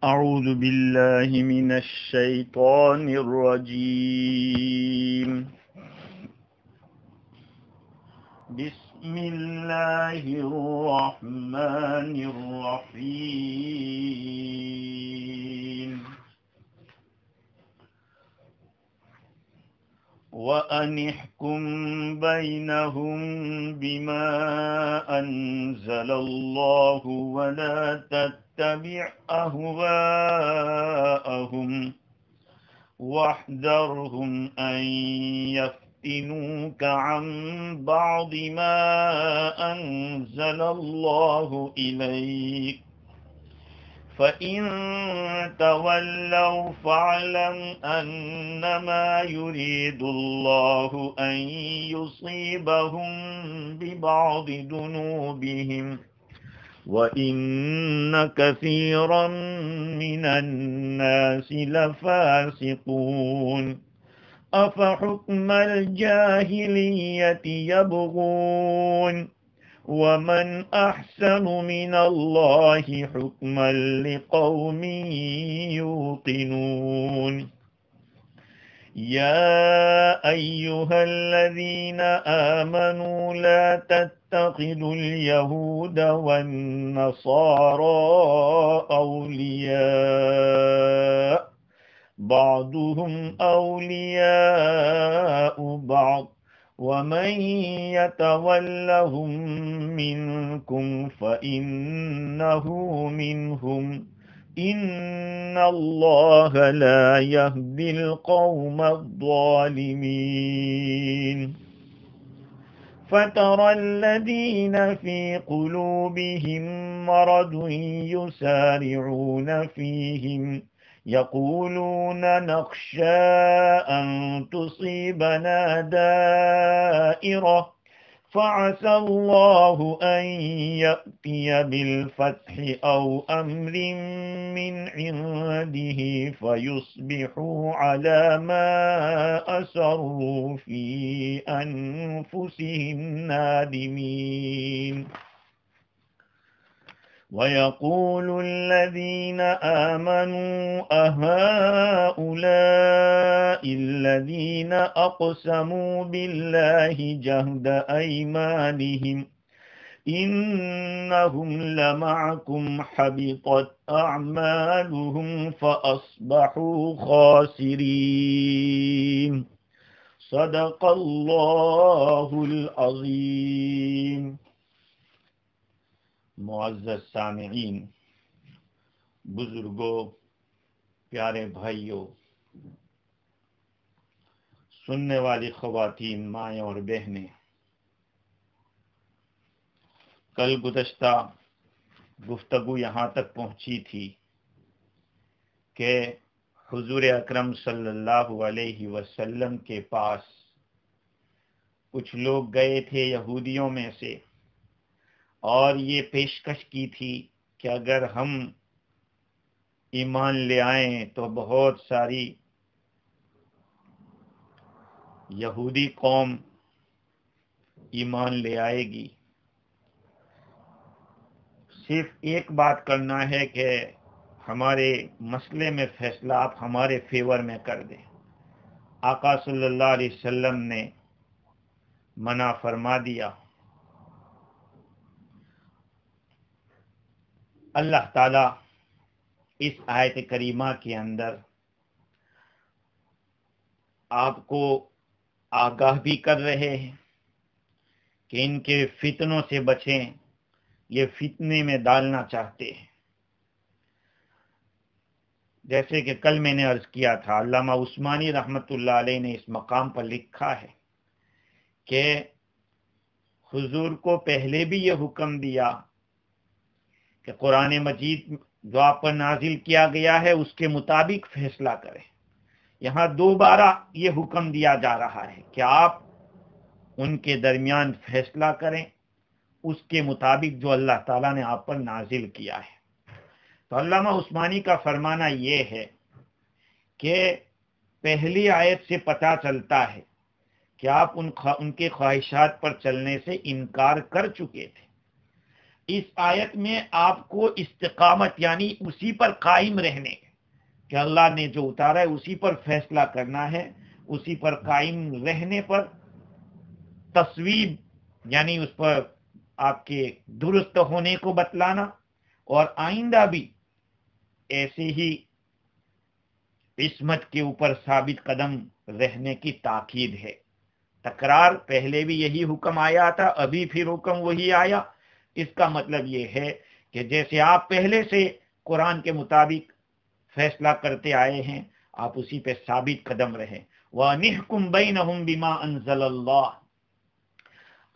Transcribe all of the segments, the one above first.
أعوذ بالله من الشيطان الرجيم. بسم الله الرحمن الرحيم. وأن احكم بينهم بما أنزل الله ولا تتبع أهواءهم واحذرهم أن يفتنوك عن بعض ما أنزل الله إليك فإن تولوا فاعلم أنما يريد الله أن يصيبهم ببعض ذنوبهم وَإِنَّ كَثِيرًا مِنَ النَّاسِ لَفَاسِقُونَ أَفَحُكْمَ الْجَاهِلِيَّةِ يَبْغُونَ وَمَنْ أَحْسَنُ مِنَ اللَّهِ حُكْمًا لِقَوْمٍ يُوقِنُونَ يَا أَيُّهَا الَّذِينَ آمَنُوا لَا تَتَّخِذُوا الْيَهُودَ وَالنَّصَارَى أَوْلِيَاءَ بَعْضُهُمْ أَوْلِيَاءُ بَعْضٍ وَمَنْ يَتَوَلَّهُمْ مِنْكُمْ فَإِنَّهُ مِنْهُمْ إِنَّ اللَّهَ لَا يَهْدِي الْقَوْمَ الظَّالِمِينَ فَتَرَى الَّذِينَ فِي قُلُوبِهِمْ مَرَضٌ يُسَارِعُونَ فِيهِمْ يَقُولُونَ نَخْشَىٰ أَن تُصِيبَنَا دَائِرَةٌ فَعَسَى اللَّهُ أَن يَأْتِيَ بِالْفَتْحِ أَوْ أَمْرٍ مِّنْ عِندِهِ فَيُصْبِحُوا عَلَى مَا أَسَرُّوا فِي أَنفُسِهِمْ نَادِمِينَ وَيَقُولُ الَّذِينَ آمَنُوا أَهَٰؤُلَاءِ الَّذِينَ أَقْسَمُوا بِاللَّهِ جَهْدَ أَيْمَانِهِمْ إِنَّهُمْ لَمَعَكُمْ حَبِطَتْ أَعْمَالُهُمْ فَأَصْبَحُوا خَاسِرِينَ صدق اللہ العظیم۔ معزز سامعین، بزرگوں، پیارے بھائیوں، سننے والی خواتین، مائیں اور بہنیں، کل گزشتہ گفتگو یہاں تک پہنچی تھی کہ حضور اکرم صلی اللہ علیہ وسلم کے پاس کچھ لوگ گئے تھے یہودیوں میں سے، اور یہ پیشکش کی تھی کہ اگر ہم ایمان لے آئیں تو بہت ساری یہودی قوم ایمان لے آئے گی، صرف ایک بات کرنا ہے کہ ہمارے مسئلے میں فیصلہ آپ ہمارے فیور میں کر دیں۔ آقا صلی اللہ علیہ وسلم نے منع فرما دیا۔ اللہ تعالیٰ اس آیت کریمہ کے اندر آپ کو آگاہ بھی کر رہے ہیں کہ ان کے فتنوں سے بچیں، یہ فتنے میں ڈالنا چاہتے ہیں۔ جیسے کہ کل میں نے عرض کیا تھا، علامہ عثمانی رحمۃ اللہ علیہ نے اس مقام پر لکھا ہے کہ حضور کو پہلے بھی یہ حکم دیا کہ قرآن مجید جو آپ پر نازل کیا گیا ہے اس کے مطابق فیصلہ کریں۔ یہاں دوبارہ یہ حکم دیا جا رہا ہے کہ آپ ان کے درمیان فیصلہ کریں اس کے مطابق جو اللہ تعالیٰ نے آپ پر نازل کیا ہے۔ تو علامہ عثمانی کا فرمانا یہ ہے کہ پہلی آیت سے پتہ چلتا ہے کہ آپ ان کے خواہشات پر چلنے سے انکار کر چکے تھے۔ اس آیت میں آپ کو استقامت یعنی اسی پر قائم رہنے کہ اللہ نے جو اتارا ہے اسی پر فیصلہ کرنا ہے، اسی پر قائم رہنے پر تصویب یعنی اس پر آپ کے درست ہونے کو بتلانا، اور آئندہ بھی ایسے ہی عصمت کے اوپر ثابت قدم رہنے کی تاکید ہے۔ تکرار، پہلے بھی یہی حکم آیا تھا، ابھی پھر حکم وہی آیا۔ اس کا مطلب یہ ہے کہ جیسے آپ پہلے سے قرآن کے مطابق فیصلہ کرتے آئے ہیں، آپ اسی پہ ثابت قدم رہیں۔ وَأَنِحْكُمْ بَيْنَهُمْ بِمَا أَنزَلَ اللَّهُ،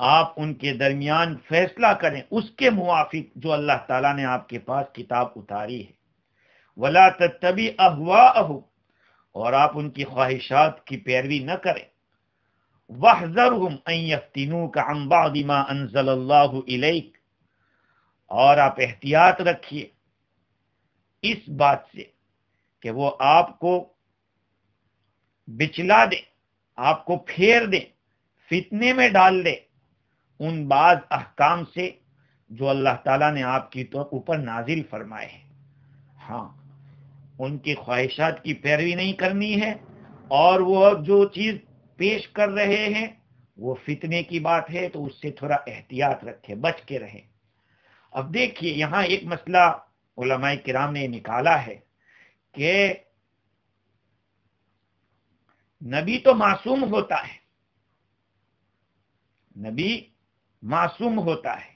آپ ان کے درمیان فیصلہ کریں اس کے موافق جو اللہ تعالیٰ نے آپ کے پاس کتاب اتاری ہے۔ وَلَا تَتَّبِعْ أَهْوَاءَهُمْ، اور آپ ان کی خواہشات کی پیروی نہ کریں۔ وَاحْذَرْهُمْ أَن يَفْتِنُوكَ عَن بَعْضِ مَا أَنزَلَ اللَّهُ إِلَيْكَ، اور آپ احتیاط رکھیے اس بات سے کہ وہ آپ کو بچلا دے، آپ کو پھیر دے، فتنے میں ڈال دے ان بعض احکام سے جو اللہ تعالیٰ نے آپ کی اوپر نازل فرمائے ہیں۔ ہاں، ان کی خواہشات کی پیروی نہیں کرنی ہے، اور وہ جو چیز پیش کر رہے ہیں وہ فتنے کی بات ہے تو اس سے تھوڑا احتیاط رکھے، بچ کے رہے۔ اب دیکھیے یہاں ایک مسئلہ علماء کرام نے نکالا ہے کہ نبی تو معصوم ہوتا ہے، نبی معصوم ہوتا ہے،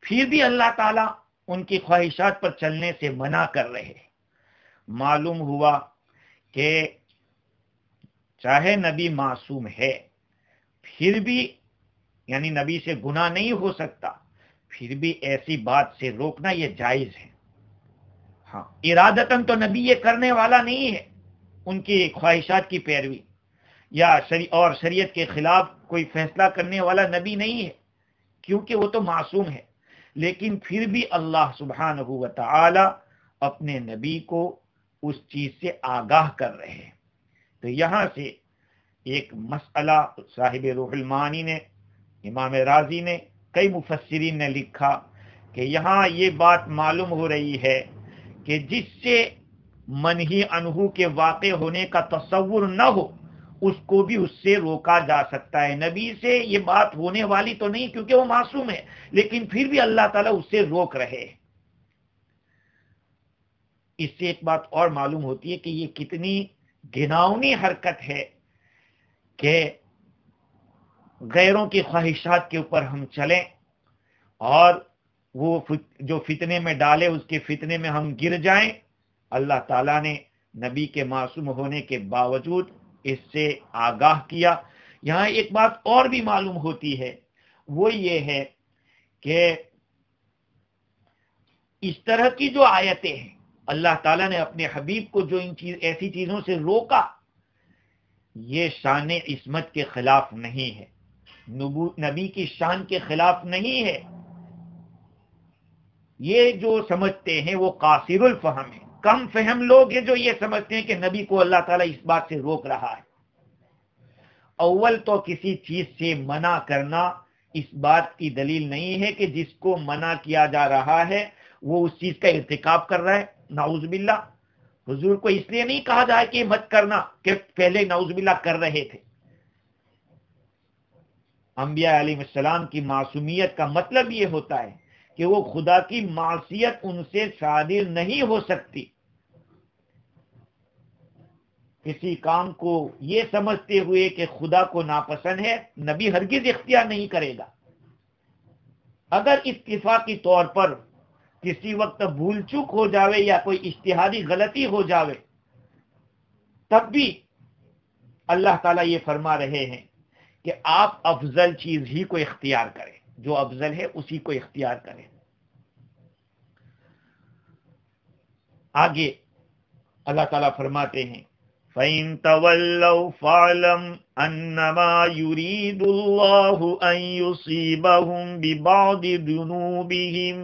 پھر بھی اللہ تعالیٰ ان کی خواہشات پر چلنے سے منع کر رہے ہیں۔ معلوم ہوا کہ چاہے نبی معصوم ہے پھر بھی یعنی نبی سے گناہ نہیں ہو سکتا، پھر بھی ایسی بات سے روکنا یہ جائز ہے۔ ہاں، ارادتاً تو نبی یہ کرنے والا نہیں ہے، ان کی خواہشات کی پیروی یا اور شریعت کے خلاف کوئی فیصلہ کرنے والا نبی نہیں ہے، کیونکہ وہ تو معصوم ہے، لیکن پھر بھی اللہ سبحانہ و تعالی اپنے نبی کو اس چیز سے آگاہ کر رہے ہیں۔ تو یہاں سے ایک مسئلہ صاحب روح المعانی نے، امام رازی نے، کئی مفسرین نے لکھا کہ یہاں یہ بات معلوم ہو رہی ہے کہ جس سے منہی عنہ کے واقع ہونے کا تصور نہ ہو اس کو بھی اس سے روکا جا سکتا ہے۔ نبی سے یہ بات ہونے والی تو نہیں کیونکہ وہ معصوم ہے، لیکن پھر بھی اللہ تعالیٰ اس سے روک رہے ہیں۔ اس سے ایک بات اور معلوم ہوتی ہے کہ یہ کتنی گھناؤنی حرکت ہے کہ غیروں کی خواہشات کے اوپر ہم چلیں اور وہ جو فتنے میں ڈالے اس کے فتنے میں ہم گر جائیں۔ اللہ تعالیٰ نے نبی کے معصوم ہونے کے باوجود اس سے آگاہ کیا۔ یہاں ایک بات اور بھی معلوم ہوتی ہے، وہ یہ ہے کہ اس طرح کی جو آیتیں ہیں، اللہ تعالیٰ نے اپنے حبیب کو جو ایسی چیزوں سے روکا، یہ شان عصمت کے خلاف نہیں ہے، نبی کی شان کے خلاف نہیں ہے۔ یہ جو سمجھتے ہیں وہ قاصر الفہم ہے، کم فہم لوگ ہیں جو یہ سمجھتے ہیں کہ نبی کو اللہ تعالیٰ اس بات سے روک رہا ہے۔ اول تو کسی چیز سے منع کرنا اس بات کی دلیل نہیں ہے کہ جس کو منع کیا جا رہا ہے وہ اس چیز کا ارتکاب کر رہا ہے، نعوذ باللہ۔ حضور کو اس لیے نہیں کہا جائے کہ مت کرنا کہ پہلے نعوذ باللہ کر رہے تھے۔ انبیاء علیہ السلام کی معصومیت کا مطلب یہ ہوتا ہے کہ وہ خدا کی معصیت ان سے صادر نہیں ہو سکتی۔ کسی کام کو یہ سمجھتے ہوئے کہ خدا کو ناپسند ہے، نبی ہرگز اختیار نہیں کرے گا۔ اگر اتفاقی طور پر کسی وقت بھول چوک ہو جاوے یا کوئی اجتہادی غلطی ہو جاوے، تب بھی اللہ تعالیٰ یہ فرما رہے ہیں کہ آپ افضل چیز ہی کو اختیار کریں، جو افضل ہے اسی کو اختیار کریں۔ آگے اللہ تعالیٰ فرماتے ہیں فَإِن تَوَلَّوْا فَاعْلَمْ أَنَّمَا يُرِيدُ اللَّهُ أَن يُصِيبَهُم بِبَعْضِ ذُنُوبِهِمْ،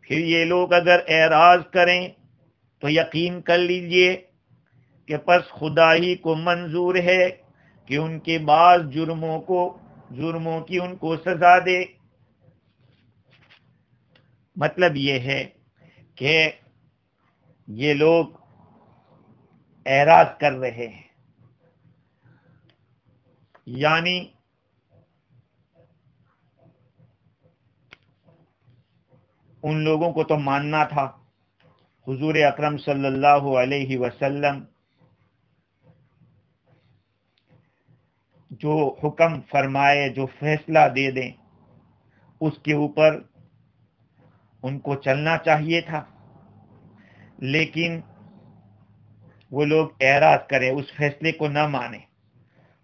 پھر یہ لوگ اگر اعراض کریں تو یقین کر لیجئے کہ پس خدا ہی کو منظور ہے کہ ان کے بعض جرموں کی ان کو سزا دے۔ مطلب یہ ہے کہ یہ لوگ اعراض کر رہے ہیں، یعنی ان لوگوں کو تو ماننا تھا حضور اکرم صلی اللہ علیہ وسلم جو حکم فرمائے، جو فیصلہ دے دیں، اس کے اوپر ان کو چلنا چاہیے تھا، لیکن وہ لوگ اعراض کریں، اس فیصلے کو نہ مانیں۔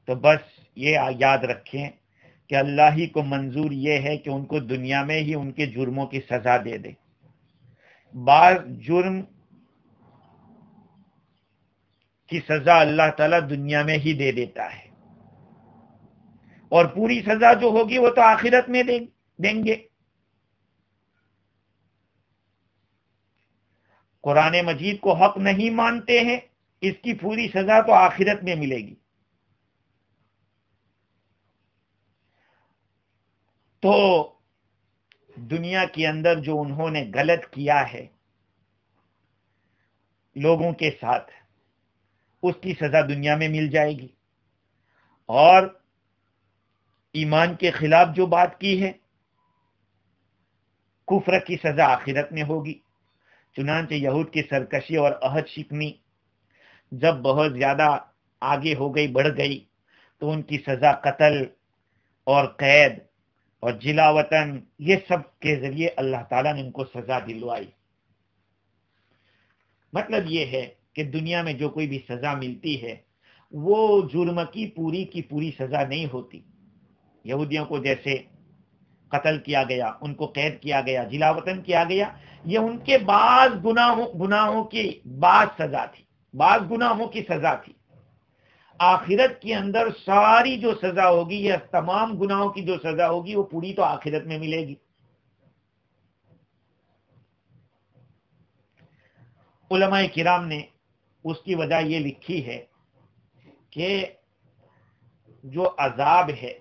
تو بس یہ یاد رکھیں کہ اللہ ہی کو منظور یہ ہے کہ ان کو دنیا میں ہی ان کے جرموں کی سزا دے دے۔ بعض جرم کی سزا اللہ تعالیٰ دنیا میں ہی دے دیتا ہے، اور پوری سزا جو ہوگی وہ تو آخرت میں دیں گے۔ قرآن مجید کو حق نہیں مانتے ہیں، اس کی پوری سزا تو آخرت میں ملے گی۔ تو دنیا کے اندر جو انہوں نے غلط کیا ہے لوگوں کے ساتھ، اس کی سزا دنیا میں مل جائے گی، اور ایمان کے خلاف جو بات کی ہے کفر کی سزا آخرت میں ہوگی۔ چنانچہ یہود کی سرکشی اور عہد شکنی جب بہت زیادہ آگے ہو گئی، بڑھ گئی، تو ان کی سزا قتل اور قید اور جلا وطن، یہ سب کے ذریعے اللہ تعالیٰ نے ان کو سزا دلوائی۔ مطلب یہ ہے کہ دنیا میں جو کوئی بھی سزا ملتی ہے وہ جرم کی پوری سزا نہیں ہوتی۔ یہودیوں کو جیسے قتل کیا گیا، ان کو قید کیا گیا، جلا وطن کیا گیا، یہ ان کے بعض گناہوں کی بعض سزا تھی، بعض گناہوں کی سزا تھی۔ آخرت کے اندر ساری جو سزا ہوگی، یہ تمام گناہوں کی جو سزا ہوگی وہ پوری تو آخرت میں ملے گی۔ علماء کرام نے اس کی وجہ یہ لکھی ہے کہ جو عذاب ہے،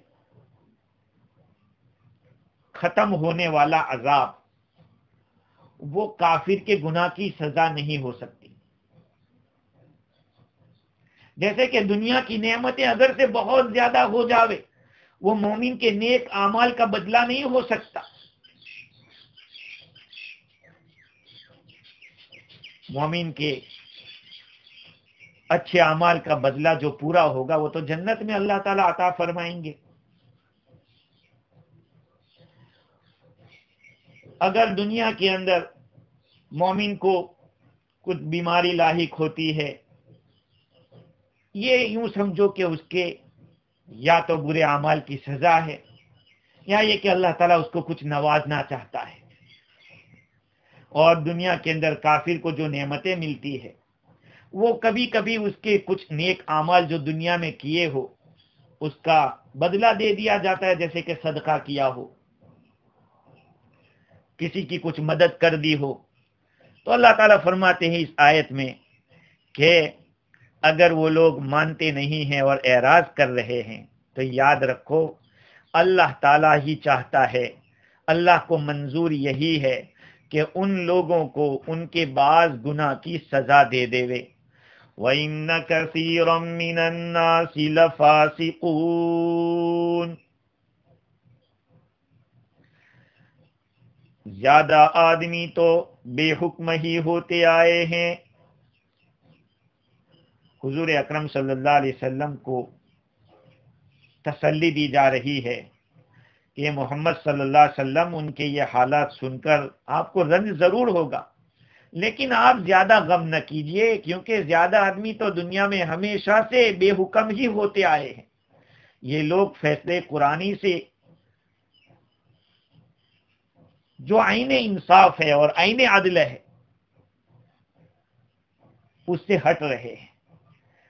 ختم ہونے والا عذاب، وہ کافر کے گناہ کی سزا نہیں ہو سکتی۔ جیسے کہ دنیا کی نعمتیں اگر سے بہت زیادہ ہو جاوے، وہ مومن کے نیک اعمال کا بدلہ نہیں ہو سکتا۔ مومن کے اچھے اعمال کا بدلہ جو پورا ہوگا وہ تو جنت میں اللہ تعالیٰ عطا فرمائیں گے۔ اگر دنیا کے اندر مومن کو کچھ بیماری لاحق ہوتی ہے، یہ یوں سمجھو کہ اس کے یا تو برے اعمال کی سزا ہے، یا یہ کہ اللہ تعالیٰ اس کو کچھ نوازنا چاہتا ہے۔ اور دنیا کے اندر کافر کو جو نعمتیں ملتی ہے وہ کبھی کبھی اس کے کچھ نیک اعمال جو دنیا میں کیے ہو اس کا بدلہ دے دیا جاتا ہے، جیسے کہ صدقہ کیا ہو، کسی کی کچھ مدد کر دی ہو۔ تو اللہ تعالیٰ فرماتے ہیں اس آیت میں کہ اگر وہ لوگ مانتے نہیں ہیں اور اعراض کر رہے ہیں تو یاد رکھو اللہ تعالیٰ ہی چاہتا ہے، اللہ کو منظور یہی ہے کہ ان لوگوں کو ان کے بعض گناہ کی سزا دے دے۔ وَإِنَّ كَثِيرًا مِّنَ النَّاسِ لَفَاسِقُونَ، زیادہ آدمی تو بے حکم ہی ہوتے آئے ہیں۔ حضور اکرم صلی اللہ علیہ وسلم کو تسلی دی جا رہی ہے کہ محمد صلی اللہ علیہ وسلم ان کے یہ حالات سن کر آپ کو رنج ضرور ہوگا، لیکن آپ زیادہ غم نہ کیجئے، کیونکہ زیادہ آدمی تو دنیا میں ہمیشہ سے بے حکم ہی ہوتے آئے ہیں۔ یہ لوگ فیصلے قرآنی سے جو عین انصاف ہے اور عین عدل ہے اس سے ہٹ رہے ہیں،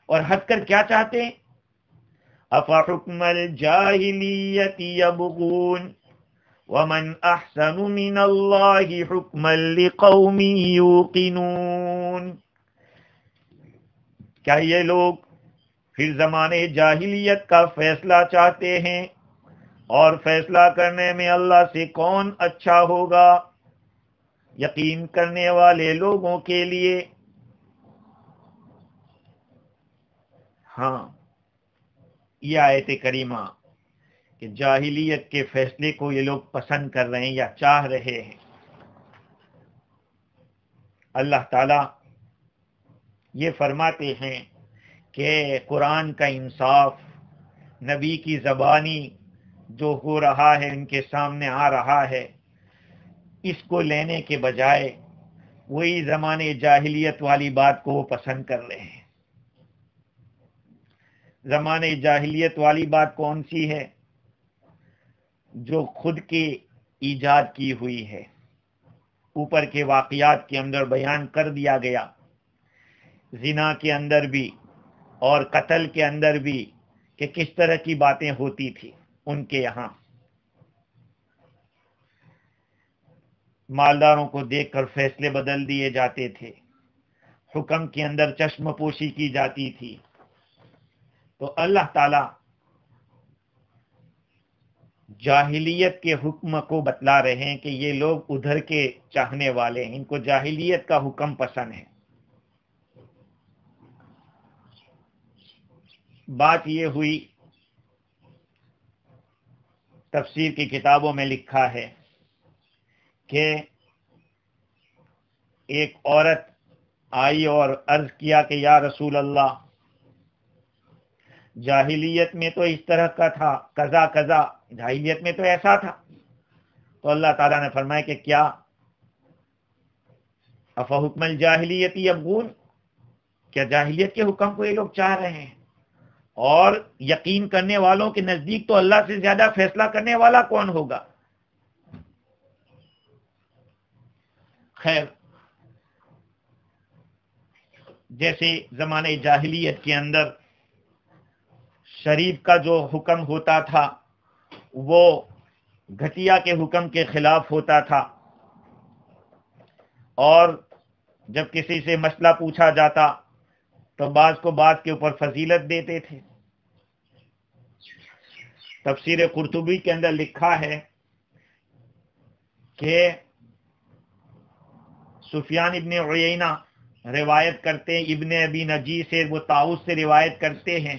اور ہٹ کر کیا چاہتے ہیں؟ افحکم الجاہلیت یبغون ومن احسن من اللہ حکما لقوم یوقنون، کیا یہ لوگ پھر زمانے جاہلیت کا فیصلہ چاہتے ہیں؟ اور فیصلہ کرنے میں اللہ سے کون اچھا ہوگا؟ یقین کرنے والے لوگوں کے لیے ہاں یہ آیت کریمہ کہ جاہلیت کے فیصلے کو یہ لوگ پسند کر رہے ہیں یا چاہ رہے ہیں، اللہ تعالی یہ فرماتے ہیں کہ قرآن کا انصاف، نبی کی زبانی جو ہو رہا ہے، ان کے سامنے آ رہا ہے، اس کو لینے کے بجائے وہی زمانے جاہلیت والی بات کو وہ پسند کر رہے ہیں۔ زمانے جاہلیت والی بات کون سی ہے؟ جو خود کی ایجاد کی ہوئی ہے، اوپر کے واقعات کے اندر بیان کر دیا گیا، زنا کے اندر بھی اور قتل کے اندر بھی کہ کس طرح کی باتیں ہوتی تھی ان کے یہاں۔ مالداروں کو دیکھ کر فیصلے بدل دیے جاتے تھے، حکم کے اندر چشم پوشی کی جاتی تھی۔ تو اللہ تعالی جاہلیت کے حکم کو بتلا رہے ہیں کہ یہ لوگ ادھر کے چاہنے والے ہیں، ان کو جاہلیت کا حکم پسند ہے۔ بات یہ ہوئی، تفسیر کی کتابوں میں لکھا ہے کہ ایک عورت آئی اور عرض کیا کہ یا رسول اللہ، جاہلیت میں تو اس طرح کا تھا، قضا قضا، جاہلیت میں تو ایسا تھا۔ تو اللہ تعالیٰ نے فرمایا کہ کیا افحکم الجاہلیت یبغون، کیا جاہلیت کے حکم کو یہ لوگ چاہ رہے ہیں؟ اور یقین کرنے والوں کے نزدیک تو اللہ سے زیادہ فیصلہ کرنے والا کون ہوگا؟ خیر، جیسے زمانے جاہلیت کے اندر شریف کا جو حکم ہوتا تھا وہ گھٹیا کے حکم کے خلاف ہوتا تھا، اور جب کسی سے مسئلہ پوچھا جاتا تو بعض کو بعض کے اوپر فضیلت دیتے تھے۔ تفسیر قرطبی کے اندر لکھا ہے کہ سفیان ابن عیینہ روایت کرتے ہیں، ابن ابی نجی سے، وہ طاؤس سے روایت کرتے ہیں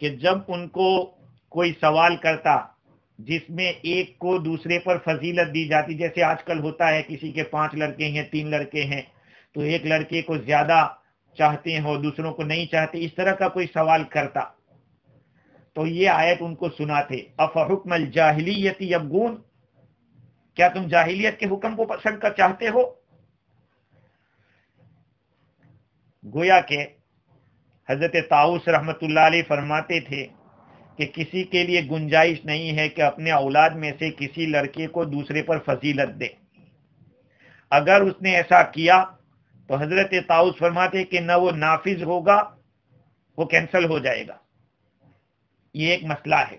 کہ جب ان کو کوئی سوال کرتا جس میں ایک کو دوسرے پر فضیلت دی جاتی، جیسے آج کل ہوتا ہے کسی کے 5 لڑکے ہیں، 3 لڑکے ہیں تو ایک لڑکے کو زیادہ چاہتے ہیں اور دوسروں کو نہیں چاہتے، اس طرح کا کوئی سوال کرتا تو یہ آیت ان کو سناتے، افحکم الجاہلیت یبغون، کیا تم جاہلیت کے حکم کو پسند کر چاہتے ہو؟ گویا کہ حضرت طاؤس رحمت اللہ علیہ فرماتے تھے کہ کسی کے لیے گنجائش نہیں ہے کہ اپنے اولاد میں سے کسی لڑکے کو دوسرے پر فضیلت دے۔ اگر اس نے ایسا کیا تو حضرت طاؤس فرماتے کہ نہ وہ نافذ ہوگا، وہ کینسل ہو جائے گا۔ یہ ایک مسئلہ ہے،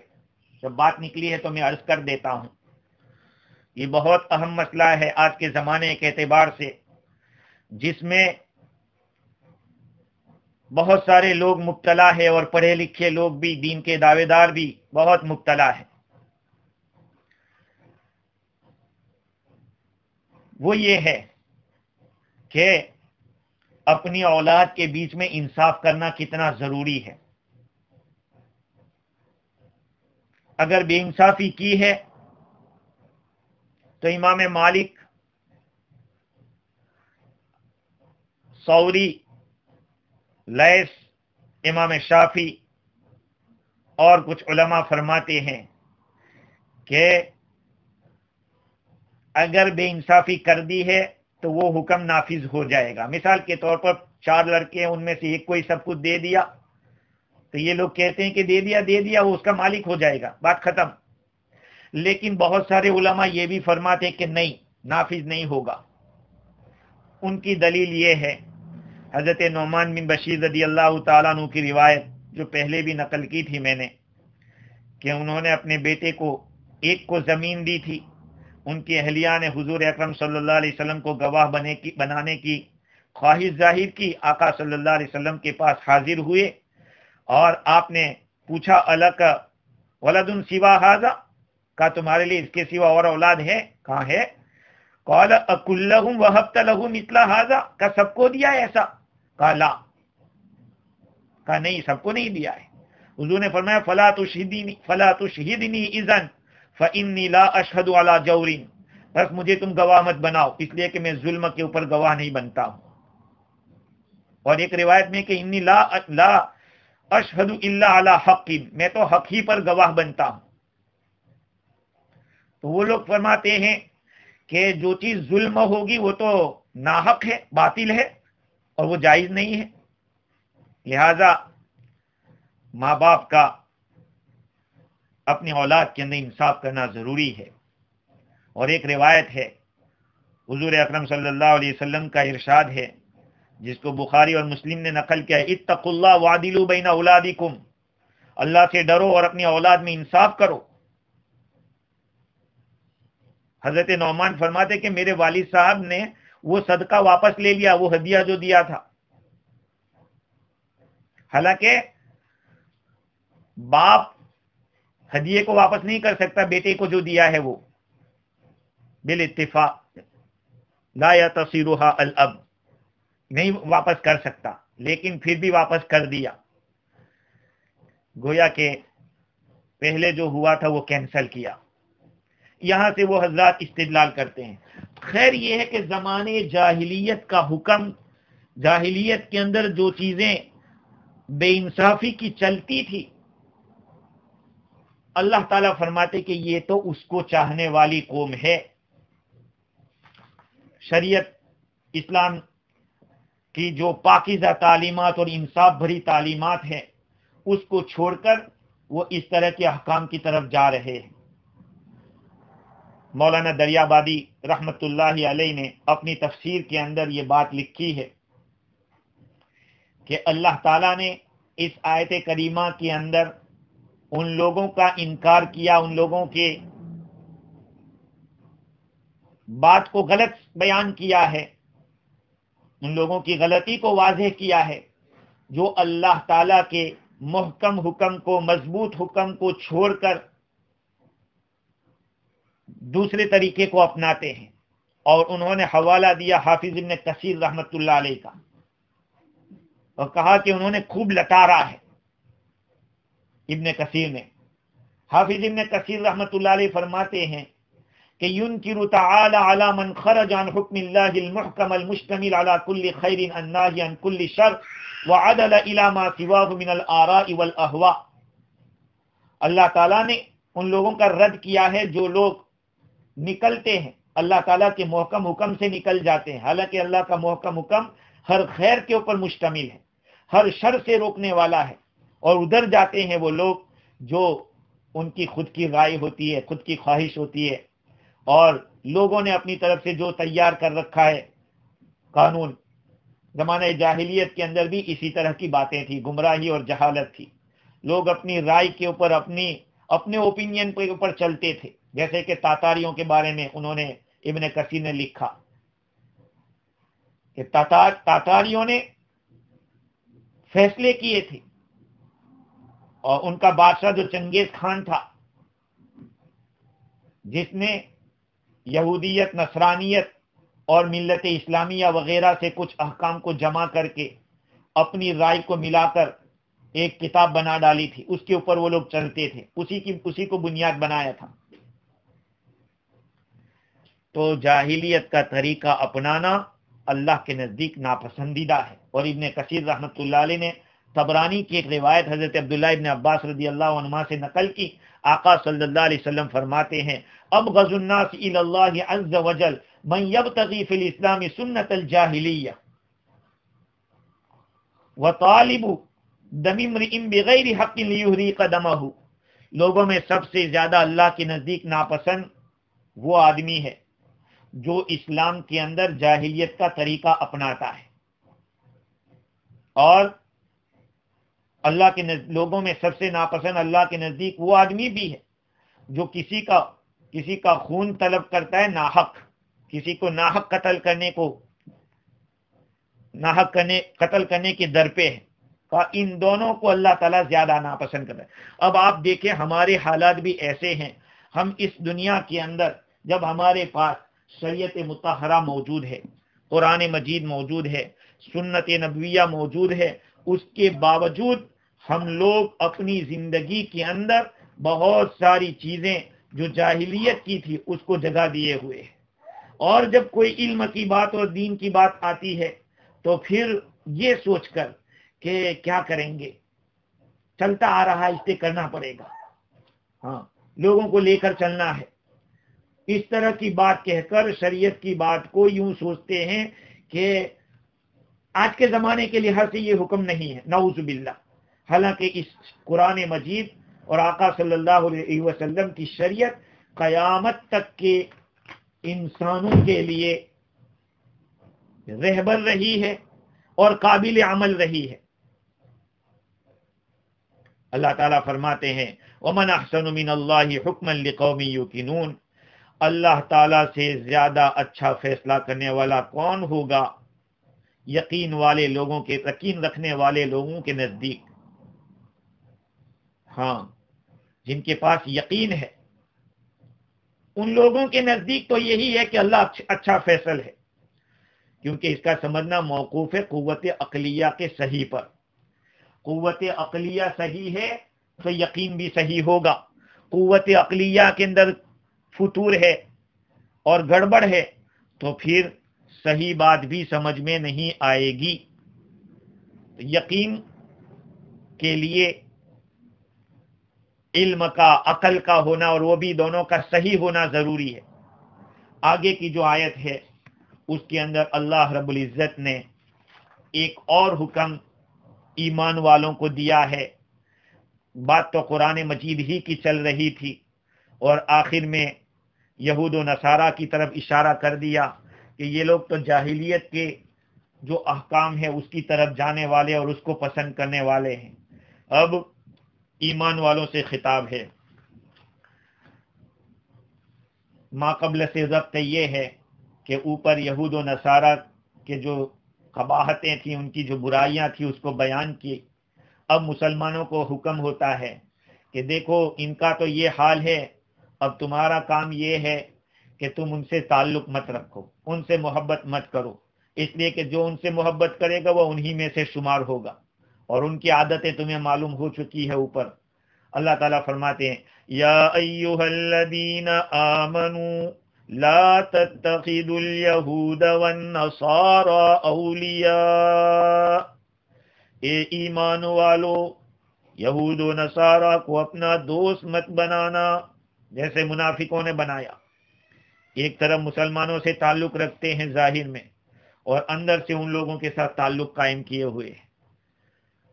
جب بات نکلی ہے تو میں عرض کر دیتا ہوں، یہ بہت اہم مسئلہ ہے آج کے زمانے کے اعتبار سے، جس میں بہت سارے لوگ مبتلا ہے اور پڑھے لکھے لوگ بھی، دین کے دعوے دار بھی بہت مبتلا ہے۔ وہ یہ ہے کہ اپنی اولاد کے بیچ میں انصاف کرنا کتنا ضروری ہے۔ اگر بے انصافی کی ہے تو امام مالک، ثوری، لیث، امام شافعی اور کچھ علماء فرماتے ہیں کہ اگر بے انصافی کر دی ہے تو وہ حکم نافذ ہو جائے گا۔ مثال کے طور پر 4 لڑکے ہیں، ان میں سے ایک کو ہی سب کچھ دے دیا تو یہ لوگ کہتے ہیں کہ دے دیا وہ اس کا مالک ہو جائے گا، بات ختم۔ لیکن بہت سارے علماء یہ بھی فرماتے ہیں کہ نہیں، نافذ نہیں ہوگا۔ ان کی دلیل یہ ہے حضرت نعمان بن بشیر رضی اللہ تعالیٰ عنہ کی روایت، جو پہلے بھی نقل کی تھی میں نے، کہ انہوں نے اپنے بیٹے کو ایک کو زمین دی تھی، ان کی اہلیہ نے حضور اکرم صلی اللہ علیہ وسلم کو گواہ بنانے کی خواہش ظاہر کی، آقا صلی اللہ علیہ وسلم کے پاس حاضر ہوئے اور آپ نے پوچھا الک ولد سوا ھذا، کہا تمہارے لیے اس کے سوا اور اولاد ہے؟ کہاں ہے؟ قال اکلہم وہبت لہ مثل ھذا، کیا سب کو دیا ہے ایسا؟ کہا لا، کہا نہیں سب کو نہیں دیا ہے۔ حضور نے فرمایا فلا تشہدنی اذن فانی لا اشہد علی جور، بس مجھے تم گواہ مت بناؤ، اس لیے کہ میں ظلم کے اوپر گواہ نہیں بنتا ہوں۔ اور ایک روایت میں کہ انی لا اشہد الا علی حق، میں تو حق ہی پر گواہ بنتا ہوں۔ تو وہ لوگ فرماتے ہیں کہ جو چیز ظلم ہوگی وہ تو ناحق ہے، باطل ہے، اور وہ جائز نہیں ہے، لہذا ماں باپ کا اپنی اولاد کے اندر انصاف کرنا ضروری ہے۔ اور ایک روایت ہے حضور اکرم صلی اللہ علیہ وسلم کا ارشاد ہے، جس کو بخاری اور مسلم نے نقل کیا ہے، اتقوا اللہ وعدلوا بین اولادکم، اللہ سے ڈرو اور اپنی اولاد میں انصاف کرو۔ حضرت نعمان فرماتے کہ میرے والد صاحب نے وہ صدقہ واپس لے لیا، وہ ہدیہ جو دیا تھا، حالانکہ باپ ہدیے کو واپس نہیں کر سکتا، بیٹے کو جو دیا ہے وہ بالاتفاق لا یتصیرھا الاب، نہیں واپس کر سکتا، لیکن پھر بھی واپس کر دیا، گویا کہ پہلے جو ہوا تھا وہ کینسل کیا۔ یہاں سے وہ حضرات استدلال کرتے ہیں۔ خیر یہ ہے کہ زمانے جاہلیت کا حکم، جاہلیت کے اندر جو چیزیں بے انصافی کی چلتی تھی، اللہ تعالیٰ فرماتے کہ یہ تو اس کو چاہنے والی قوم ہے۔ شریعت اسلام کی جو پاکیزہ تعلیمات اور انصاف بھری تعلیمات ہیں، اس کو چھوڑ کر وہ اس طرح کے احکام کی طرف جا رہے ہیں۔ مولانا دریابادی رحمت اللہ علیہ نے اپنی تفسیر کے اندر یہ بات لکھی ہے کہ اللہ تعالیٰ نے اس آیت کریمہ کے اندر ان لوگوں کا انکار کیا، ان لوگوں کے بات کو غلط بیان کیا ہے، ان لوگوں کی غلطی کو واضح کیا ہے، جو اللہ تعالیٰ کے محکم حکم کو، مضبوط حکم کو چھوڑ کر دوسرے طریقے کو اپناتے ہیں۔ اور انہوں نے حوالہ دیا حافظ ابن کثیر رحمت اللہ علیہ کا، اور کہا کہ انہوں نے خوب لٹارا ہے ابن کثیر نے۔ حافظ ابن کثیر رحمت اللہ علیہ فرماتے ہیں کہ ينکر تعالی علی من خرج عن حکم اللہ المحکم المشتمل علی کل خیر الناہی عن کل شر وعدل الی ما سواہ من الآراء والاہواء، اللہ تعالیٰ نے ان لوگوں کا رد کیا ہے جو لوگ نکلتے ہیں، اللہ تعالیٰ کے محکم حکم سے نکل جاتے ہیں، حالانکہ اللہ کا محکم حکم ہر خیر کے اوپر مشتمل ہے، ہر شر سے روکنے والا ہے، اور ادھر جاتے ہیں وہ لوگ جو ان کی خود کی رائے ہوتی ہے، خود کی خواہش ہوتی ہے، اور لوگوں نے اپنی طرف سے جو تیار کر رکھا ہے قانون۔ زمانہ جاہلیت کے اندر بھی اسی طرح کی باتیں تھی، گمراہی اور جہالت تھی، لوگ اپنی رائے کے اوپر، اپنے اوپینین کے اوپر چلتے تھے، جیسے کہ تاتاریوں کے بارے میں انہوں نے، ابن کثیر نے لکھا کہ تاتاریوں نے فیصلے کیے تھے، اور ان کا بادشاہ جو چنگیز خان تھا، جس نے یہودیت، نصرانیت اور ملت اسلامیہ وغیرہ سے کچھ احکام کو جمع کر کے اپنی رائے کو ملا کر ایک کتاب بنا ڈالی تھی، اس کے اوپر وہ لوگ چلتے تھے، اسی کو بنیاد بنایا تھا۔ تو جاہلیت کا طریقہ اپنانا اللہ کے نزدیک ناپسندیدہ ہے۔ اور ابن کثیر رحمت اللہ علیہ نے طبرانی کی ایک روایت حضرت عبداللہ ابن عباس رضی اللہ عنہما سے نقل کی، آقا صلی اللہ علیہ وسلم فرماتے ہیں ابغض الناس الی اللہ عز وجل من یبتغی فی الاسلام سنت الجاہلیہ وطالب دم امرئ بغیر حق لیحریق دمہ، لوگوں میں سب سے زیادہ اللہ کے نزدیک ناپسند وہ آدمی ہے جو اسلام کے اندر جاہلیت کا طریقہ اپناتا ہے، اور اللہ کے لوگوں میں سب سے ناپسند اللہ کے نزدیک وہ آدمی بھی ہے جو کسی کا خون طلب کرتا ہے ناحق، کسی کو ناحق قتل کرنے کے در پہ ہے، ان دونوں کو اللہ تعالیٰ زیادہ ناپسند کرتا ہے۔ اب آپ دیکھیں ہمارے حالات بھی ایسے ہیں، ہم اس دنیا کے اندر جب ہمارے پاس شریعت مطہرہ موجود ہے، قرآن مجید موجود ہے، سنت نبویہ موجود ہے، اس کے باوجود ہم لوگ اپنی زندگی کے اندر بہت ساری چیزیں جو جاہلیت کی تھی اس کو جگہ دیے ہوئے ہیں، اور جب کوئی علم کی بات اور دین کی بات آتی ہے تو پھر یہ سوچ کر کہ کیا کریں گے، چلتا آ رہا ہے اس سے کرنا پڑے گا، ہاں لوگوں کو لے کر چلنا ہے، اس طرح کی بات کہہ کر شریعت کی بات کو یوں سوچتے ہیں کہ آج کے زمانے کے لحاظ سے یہ حکم نہیں ہے، نعوذ باللہ، حالانکہ اس قرآن مجید اور آقا صلی اللہ علیہ وسلم کی شریعت قیامت تک کے انسانوں کے لیے رہبر رہی ہے اور قابل عمل رہی ہے۔ اللہ تعالیٰ فرماتے ہیں وَمَنْ أَحْسَنُ مِنَ اللَّهِ حُكْمًا لِقَوْمٍ يُوقِنُونَ، اللہ تعالیٰ سے زیادہ اچھا فیصلہ کرنے والا کون ہوگا یقین والے لوگوں کے، یقین رکھنے والے لوگوں کے نزدیک، ہاں جن کے پاس یقین ہے ان لوگوں کے نزدیک تو یہی ہے کہ اللہ اچھا فیصل ہے، کیونکہ اس کا سمجھنا موقوف ہے قوت عقلیہ کے صحیح پر۔ قوت عقلیہ صحیح ہے تو یقین بھی صحیح ہوگا، قوت عقلیہ کے اندر فتور ہے اور گڑبڑ ہے تو پھر صحیح بات بھی سمجھ میں نہیں آئے گی۔ یقین کے لیے علم کا، عقل کا ہونا، اور وہ بھی دونوں کا صحیح ہونا ضروری ہے۔ آگے کی جو آیت ہے اس کے اندر اللہ رب العزت نے ایک اور حکم ایمان والوں کو دیا ہے۔ بات تو قرآن مجید ہی کی چل رہی تھی اور آخر میں یہود و نصارہ کی طرف اشارہ کر دیا کہ یہ لوگ تو جاہلیت کے جو احکام ہے اس کی طرف جانے والے اور اس کو پسند کرنے والے ہیں۔ اب ایمان والوں سے خطاب ہے۔ ما قبل سے ضبط یہ ہے کہ اوپر یہود و نصارہ کے جو قباحتیں تھیں، ان کی جو برائیاں تھیں اس کو بیان کی۔ اب مسلمانوں کو حکم ہوتا ہے کہ دیکھو ان کا تو یہ حال ہے، اب تمہارا کام یہ ہے کہ تم ان سے تعلق مت رکھو، ان سے محبت مت کرو، اس لیے کہ جو ان سے محبت کرے گا وہ انہی میں سے شمار ہوگا، اور ان کی عادتیں تمہیں معلوم ہو چکی ہے اوپر۔ اللہ تعالیٰ فرماتے ہیں یا ایھا الذین آمنوا لا تتخذوا اليہود والنصارى اولیاء، اے ایمان والو یہود و نصارہ کو اپنا دوست مت بنانا، جیسے منافقوں نے بنایا۔ ایک طرف مسلمانوں سے تعلق رکھتے ہیں ظاہر میں، اور اندر سے ان لوگوں کے ساتھ تعلق قائم کیے ہوئے ہیں۔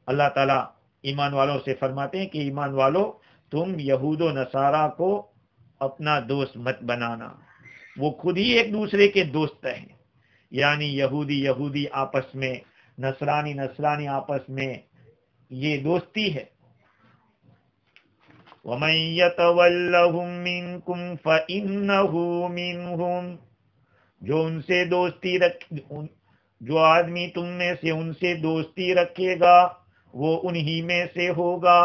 اللہ تعالیٰ ایمان والوں سے فرماتے ہیں کہ ایمان والو تم یہود و نصارہ کو اپنا دوست مت بنانا، وہ خود ہی ایک دوسرے کے دوست ہیں، یعنی یہودی آپس میں، نصرانی آپس میں یہ دوستی ہے۔ وَمَن يَتَوَلَّهُم مِّنكُمْ فَإِنَّهُ مِنْهُمْ، جو آدمی تم میں سے ان سے دوستی رکھے گا وہ انہی میں سے ہوگا۔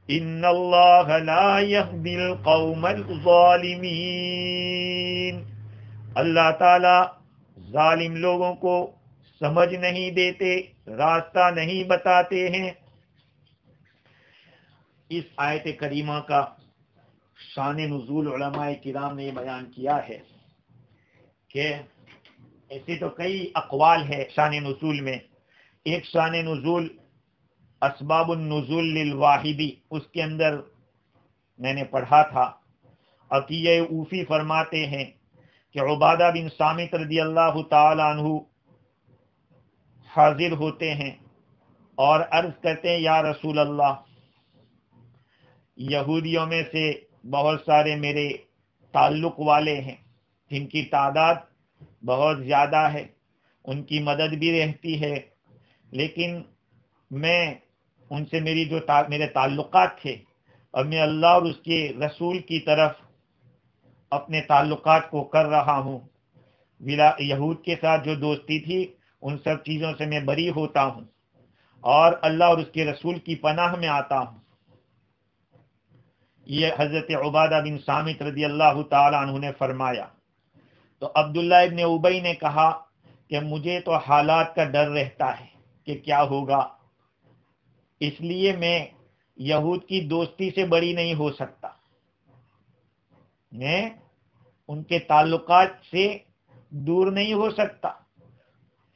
ان اللہ لا یہدی القوم الظالمین، اللہ تعالی ظالم لوگوں کو سمجھ نہیں دیتے، راستہ نہیں بتاتے ہیں۔ اس آیت کریمہ کا شان نزول علماء کرام نے بیان کیا ہے کہ ایسے تو کئی اقوال ہے شان نزول میں۔ ایک شان نزول اسباب النزول للواحدی، اس کے اندر میں نے پڑھا تھا، عطیہ اوفی فرماتے ہیں کہ عبادہ بن صامت رضی اللہ تعالی عنہ حاضر ہوتے ہیں اور عرض کرتے ہیں یا رسول اللہ، یہودیوں میں سے بہت سارے میرے تعلق والے ہیں جن کی تعداد بہت زیادہ ہے، ان کی مدد بھی رہتی ہے، لیکن میں ان سے میرے تعلقات تھے، اور میں اللہ اور اس کے رسول کی طرف اپنے تعلقات کو کر رہا ہوں، یہود کے ساتھ جو دوستی تھی ان سب چیزوں سے میں بری ہوتا ہوں اور اللہ اور اس کے رسول کی پناہ میں آتا ہوں۔ یہ حضرت عبادہ بن صامت رضی اللہ تعالی عنہ نے فرمایا۔ تو عبداللہ ابن ابی نے کہا کہ مجھے تو حالات کا ڈر رہتا ہے کہ کیا ہوگا، اس لیے میں یہود کی دوستی سے بری نہیں ہو سکتا، میں ان کے تعلقات سے دور نہیں ہو سکتا۔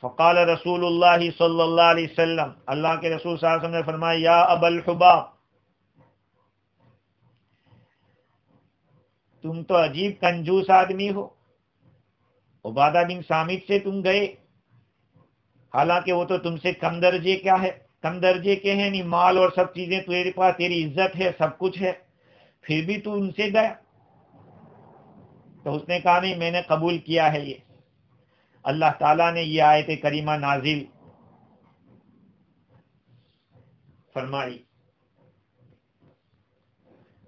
فقال رسول اللہ صلی اللہ علیہ وسلم، اللہ کے رسول صلی اللہ علیہ وسلم نے فرمایا، یا ابا الحباب، تم تو عجیب کنجوس آدمی ہو، عبادہ بن صامت سے تم گئے، حالانکہ وہ تو تم سے کم درجے کے ہیں، نہیں مال اور سب چیزیں تیرے پاس، تیری عزت ہے، سب کچھ ہے، پھر بھی تو ان سے گیا۔ تو اس نے کہا نہیں، میں نے قبول کیا ہے۔ یہ اللہ تعالیٰ نے یہ آیت کریمہ نازل فرمائی،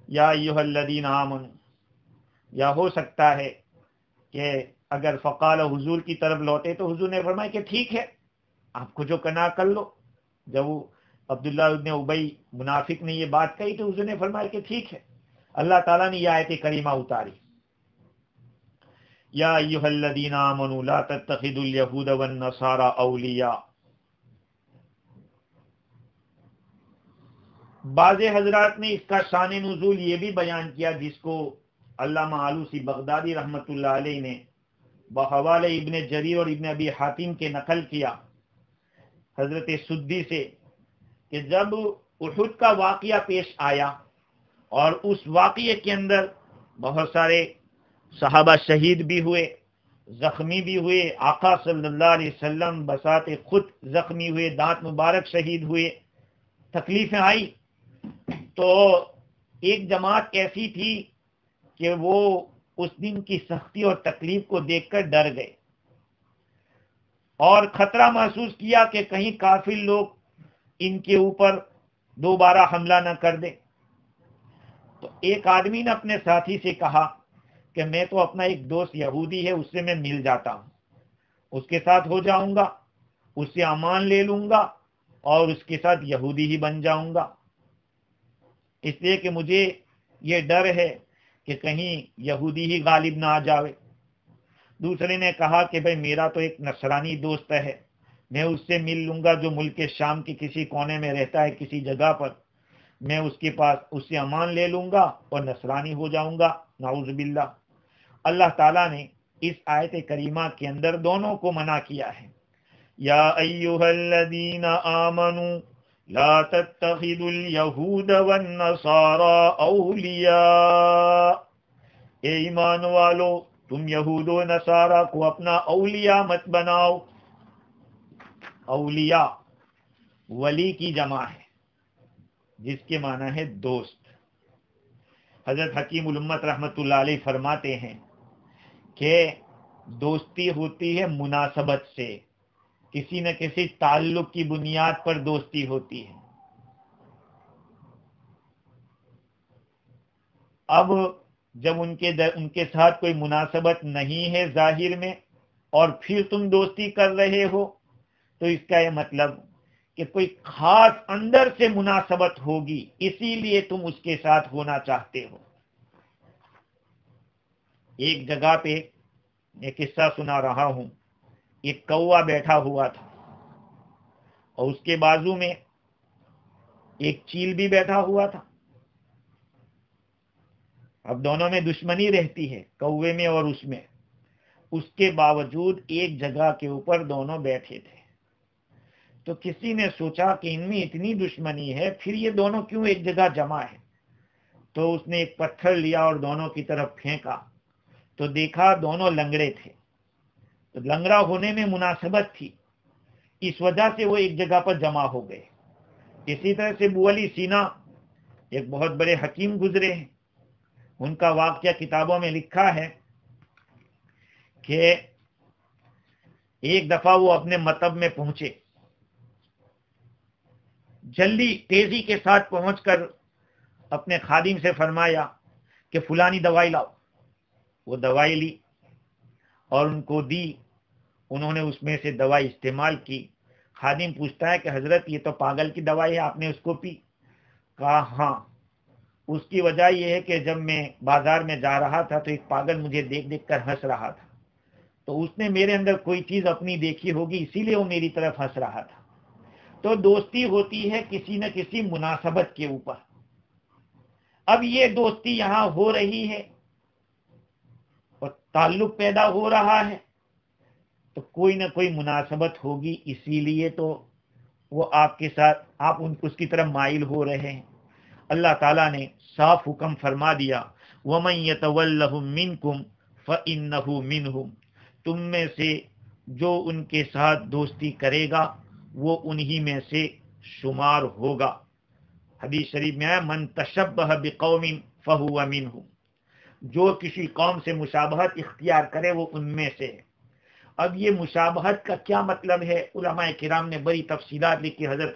یا ایھا الذین آمنوا، یا ہو سکتا ہے کہ اگر فقال حضور کی طرف لوٹے تو حضور نے فرمایا کہ ٹھیک ہے، آپ کو جو کرنا کر لو۔ جب وہ عبداللہ ابن ابی منافق نے یہ بات کہی تو حضور نے فرمایا کہ ٹھیک ہے۔ اللہ تعالیٰ نے یہ آیت کریمہ اتاری، یا ایھا الذین آمنوا لا تتخذوا الیہود والنصارى اولیاء۔ بعض حضرات نے اس کا شان نزول یہ بھی بیان کیا، جس کو علامہ آلوسی بغدادی رحمۃ اللہ علیہ نے بحوالہ ابن جریر اور ابن ابی حاتم کے نقل کیا حضرت سدی سے، کہ جب احد کا واقعہ پیش آیا اور اس واقعے کے اندر بہت سارے صحابہ شہید بھی ہوئے، زخمی بھی ہوئے، آقا صلی اللہ علیہ وسلم بساط خود زخمی ہوئے، دانت مبارک شہید ہوئے، تکلیفیں آئی، تو ایک جماعت ایسی تھی کہ وہ اس دن کی سختی اور تکلیف کو دیکھ کر ڈر گئے اور خطرہ محسوس کیا کہ کہیں کافر لوگ ان کے اوپر دوبارہ حملہ نہ کر دیں۔ تو ایک آدمی نے اپنے ساتھی سے کہا کہ میں تو اپنا ایک دوست یہودی ہے، اس سے میں مل جاتا ہوں، اس کے ساتھ ہو جاؤں گا، اس سے امان لے لوں گا اور اس کے ساتھ یہودی ہی بن جاؤں گا، اس لیے کہ مجھے یہ ڈر ہے کہ کہیں یہودی ہی غالب نہ آ جاوے۔ دوسرے نے کہا کہ بھئی میرا تو ایک نصرانی دوست ہے، میں اس سے مل لوں گا جو ملک شام کے کسی کونے میں رہتا ہے، کسی جگہ پر، میں اس کے پاس اس سے امان لے لوں گا اور نصرانی ہو جاؤں گا، نعوذ باللہ۔ اللہ تعالیٰ نے اس آیت کریمہ کے اندر دونوں کو منع کیا ہے، یا ایھا الذین آمنوا لا تتخذوا اليہود والنصارى اولیاء، اے ایمان والو تم یہود و نصارہ کو اپنا اولیاء مت بناؤ۔ اولیاء ولی کی جمع ہے، جس کے معنی ہے دوست۔ حضرت حکیم الامت رحمت اللہ علیہ فرماتے ہیں کہ دوستی ہوتی ہے مناسبت سے، کسی نہ کسی تعلق کی بنیاد پر دوستی ہوتی ہے۔ اب جب ان کے ساتھ کوئی مناسبت نہیں ہے ظاہر میں اور پھر تم دوستی کر رہے ہو، تو اس کا یہ مطلب کہ کوئی خاص اندر سے مناسبت ہوگی، اسی لیے تم اس کے ساتھ ہونا چاہتے ہو۔ ایک جگہ پہ ایک قصہ سنا رہا ہوں، ایک کوا بیٹھا ہوا تھا اور اس کے بازو میں ایک چیل بھی بیٹھا ہوا تھا۔ اب دونوں میں دشمنی رہتی ہے، کوے میں اور اس میں، اس کے باوجود ایک جگہ کے اوپر دونوں بیٹھے تھے۔ تو کسی نے سوچا کہ ان میں اتنی دشمنی ہے، پھر یہ دونوں کیوں ایک جگہ جمع ہے؟ تو اس نے ایک پتھر لیا اور دونوں کی طرف پھینکا تو دیکھا دونوں لنگڑے تھے، تو لنگڑا ہونے میں مناسبت تھی، اس وجہ سے وہ ایک جگہ پر جمع ہو گئے۔ اسی طرح سے ابو علی سینا ایک بہت بڑے حکیم گزرے ہیں، ان کا واقعہ کتابوں میں لکھا ہے کہ ایک دفعہ وہ اپنے مطب میں پہنچے، جلدی تیزی کے ساتھ پہنچ کر اپنے خادم سے فرمایا کہ فلانی دوائی لاؤ۔ وہ دوائی لی اور ان کو دی، انہوں نے اس میں سے دوائی استعمال کی۔ خادم پوچھتا ہے کہ حضرت یہ تو پاگل کی دوائی ہے، آپ نے اس کو پی؟ کہا ہاں، اس کی وجہ یہ ہے کہ جب میں بازار میں جا رہا تھا تو ایک پاگل مجھے دیکھ دیکھ کر ہنس رہا تھا، تو اس نے میرے اندر کوئی چیز اپنی دیکھی ہوگی، اسی لیے وہ میری طرف ہنس رہا تھا۔ تو دوستی ہوتی ہے کسی نہ کسی مناسبت کے اوپر۔ اب یہ دوستی یہاں ہو رہی ہے اور تعلق پیدا ہو رہا ہے، تو کوئی نہ کوئی مناسبت ہوگی، اسی لیے تو وہ آپ کے ساتھ، آپ اس کی طرف مائل ہو رہے ہیں۔ اللہ تعالیٰ نے صاف حکم فرما دیا، وَمَن يَتَوَلَّهُم مِّنكُمْ فَإِنَّهُ مِنْهُمْ، تم میں سے جو ان کے ساتھ دوستی کرے گا وہ انہی میں سے شمار ہوگا۔ حدیث شریف میں ہے، من تشبہ بقوم فہو منہم، جو کسی قوم سے مشابہت اختیار کرے وہ ان میں سے ہے۔ اب یہ مشابہت کا کیا مطلب ہے؟ علماء کرام نے بڑی تفصیلات لکھی۔ حضرت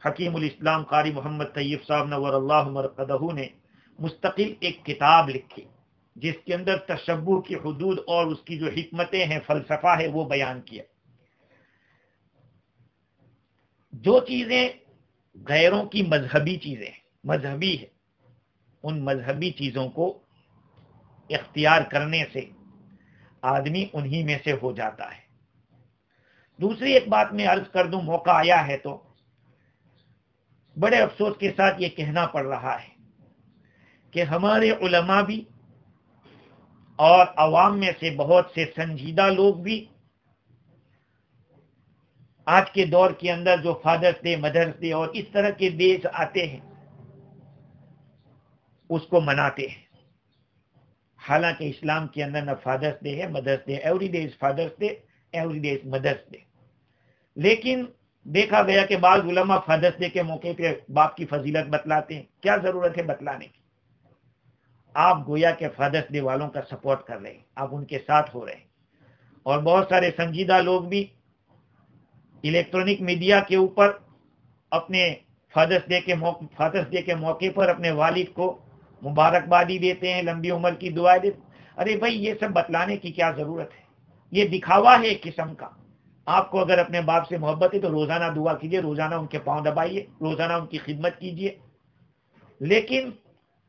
حکیم الاسلام قاری محمد طیب صاحب نور اللہ مرقدہ نے مستقل ایک کتاب لکھی جس کے اندر تشبہ کی حدود اور اس کی جو حکمتیں ہیں، فلسفہ ہے، وہ بیان کیا۔ جو چیزیں غیروں کی مذہبی چیزیں مذہبی ہے، ان مذہبی چیزوں کو اختیار کرنے سے آدمی انہی میں سے ہو جاتا ہے۔ دوسری ایک بات میں عرض کر دوں، موقع آیا ہے تو بڑے افسوس کے ساتھ یہ کہنا پڑ رہا ہے کہ ہمارے علماء بھی اور عوام میں سے بہت سے سنجیدہ لوگ بھی آج کے دور کے اندر جو فادرس ڈے، مدرس ڈے اور اس طرح کے ڈیز آتے ہیں اس کو مناتے ہیں۔ حالانکہ اسلام کے اندر نہ فادرس ڈے ہے، mother's day, every day is father's day, every day is mother's day. لیکن دیکھا گیا کہ بعض علماء فادرس ڈے کے موقع پہ باپ کی فضیلت بتلاتے ہیں۔ کیا ضرورت ہے بتلانے کی؟ آپ گویا کہ فادرس ڈے والوں کا سپورٹ کر رہے ہیں، آپ ان کے ساتھ ہو رہے ہیں۔ اور بہت سارے سنجیدہ لوگ بھی الیکٹرانک میڈیا کے اوپر اپنے فادرس ڈے کے موقع پر اپنے والد کو مبارکبادی دیتے ہیں، لمبی عمر کی دعائیں دیتے ہیں۔ ارے بھائی، یہ سب بتلانے کی کیا ضرورت ہے؟ یہ دکھاوا ہے ایک قسم کا۔ آپ کو اگر اپنے باپ سے محبت ہے تو روزانہ دعا کیجئے، روزانہ ان کے پاؤں دبائیے، روزانہ ان کی خدمت کیجئے۔ لیکن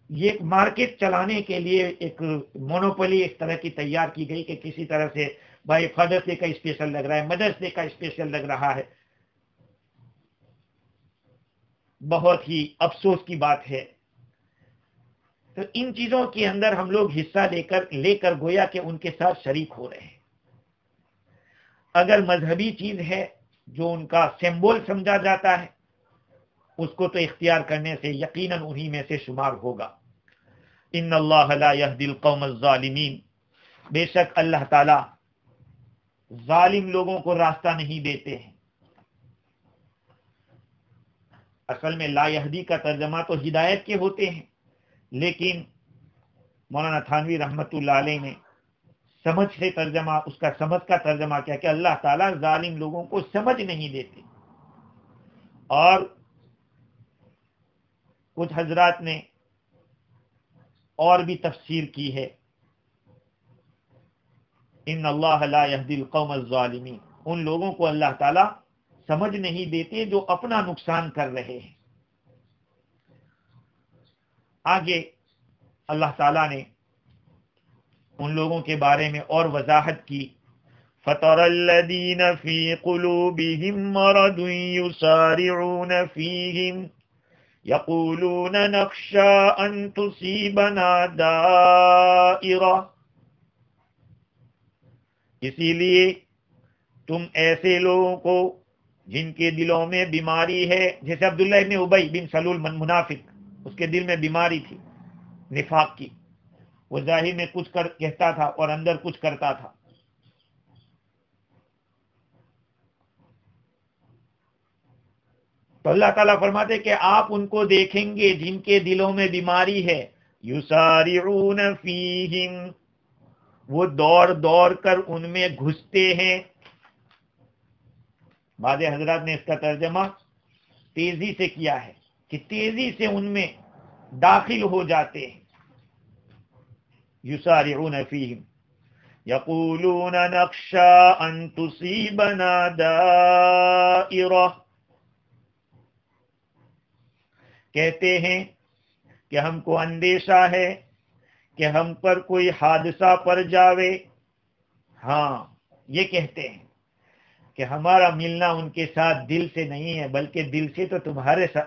یہ ایک مارکیٹ چلانے کے لیے ایک مونوپولی اس طرح کی تیار کی گئی کہ کسی طرح سے بھائی فادرس ڈے کا اسپیشل لگ رہا ہے، مدرس ڈے کا اسپیشل لگ رہا ہے۔ بہت ہی افسوس کی بات ہے۔ تو ان چیزوں کے اندر ہم لوگ حصہ لے کر گویا کہ ان کے ساتھ شریک ہو رہے ہیں۔ اگر مذہبی چیز ہے جو ان کا سمبول سمجھا جاتا ہے، اس کو تو اختیار کرنے سے یقیناً انہی میں سے شمار ہوگا۔ ان اللہ لا یہدی القوم الظالمین، بے شک اللہ تعالی ظالم لوگوں کو راستہ نہیں دیتے ہیں۔ اصل میں لا یہدی کا ترجمہ تو ہدایت کے ہوتے ہیں، لیکن مولانا تھانوی رحمت اللہ علیہ نے سمجھ سے ترجمہ، اس کا سمجھ کا ترجمہ کیا کہ اللہ تعالیٰ ظالم لوگوں کو سمجھ نہیں دیتے۔ اور کچھ حضرات نے اور بھی تفسیر کی ہے، ان اللہ لا یہدی القوم الظالمین، ان لوگوں کو اللہ تعالیٰ سمجھ نہیں دیتے جو اپنا نقصان کر رہے ہیں۔ آگے اللہ تعالیٰ نے ان لوگوں کے بارے میں اور وضاحت کی، فَتَرَى الَّذِينَ فِي قُلُوبِهِم مَّرَضٌ يُسَارِعُونَ فِيهِمْ يَقُولُونَ نَخْشَىٰ أَن تُصِيبَنَا دَائِرَةٌ، اسی لیے تم ایسے لوگوں کو جن کے دلوں میں بیماری ہے، جیسے عبداللہ ابن ابی بن سلول منافق، اس کے دل میں بیماری تھی نفاق کی، وہ ظاہر میں کچھ کہتا تھا اور اندر کچھ کرتا تھا۔ تو اللہ تعالیٰ فرماتے کہ آپ ان کو دیکھیں گے جن کے دلوں میں بیماری ہے، یسارعون فیہم، وہ دوڑ دوڑ کر ان میں گھستے ہیں۔ بعض حضرات نے اس کا ترجمہ تیزی سے کیا ہے کہ تیزی سے ان میں داخل ہو جاتے ہیں۔ یسارعون فیہم یقولون نخشی ان تصیبنا دائرہ، کہتے ہیں کہ ہم کو اندیشہ ہے کہ ہم پر کوئی حادثہ پڑ جاوے۔ ہاں یہ کہتے ہیں کہ ہمارا ملنا ان کے ساتھ دل سے نہیں ہے، بلکہ دل سے تو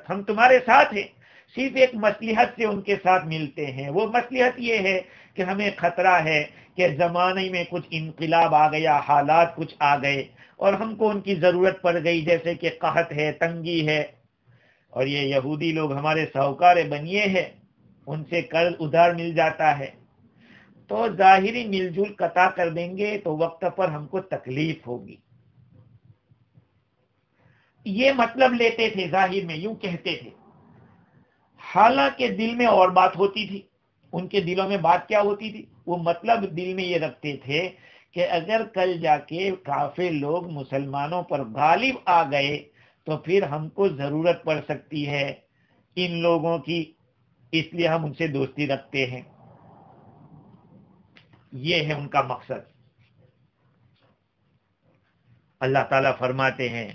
ہم تمہارے ساتھ ہیں، صرف ایک مصلحت سے ان کے ساتھ ملتے ہیں۔ وہ مصلحت یہ ہے کہ ہمیں خطرہ ہے کہ زمانے میں کچھ انقلاب آ گیا، حالات کچھ آ گئے اور ہم کو ان کی ضرورت پڑ گئی، جیسے کہ قحط ہے، تنگی ہے، اور یہ یہودی لوگ ہمارے ساہوکار بنیے ہیں، ان سے قرض ادھار مل جاتا ہے، تو ظاہری مل جل قطع کر دیں گے تو وقت پر ہم کو تکلیف ہوگی۔ یہ مطلب لیتے تھے، ظاہر میں یوں کہتے تھے، حالانکہ دل میں اور بات ہوتی تھی۔ ان کے دلوں میں بات کیا ہوتی تھی؟ وہ مطلب دل میں یہ رکھتے تھے کہ اگر کل جا کے کافر لوگ مسلمانوں پر غالب آ گئے تو پھر ہم کو ضرورت پڑ سکتی ہے ان لوگوں کی، اس لیے ہم ان سے دوستی رکھتے ہیں۔ یہ ہے ان کا مقصد۔ اللہ تعالیٰ فرماتے ہیں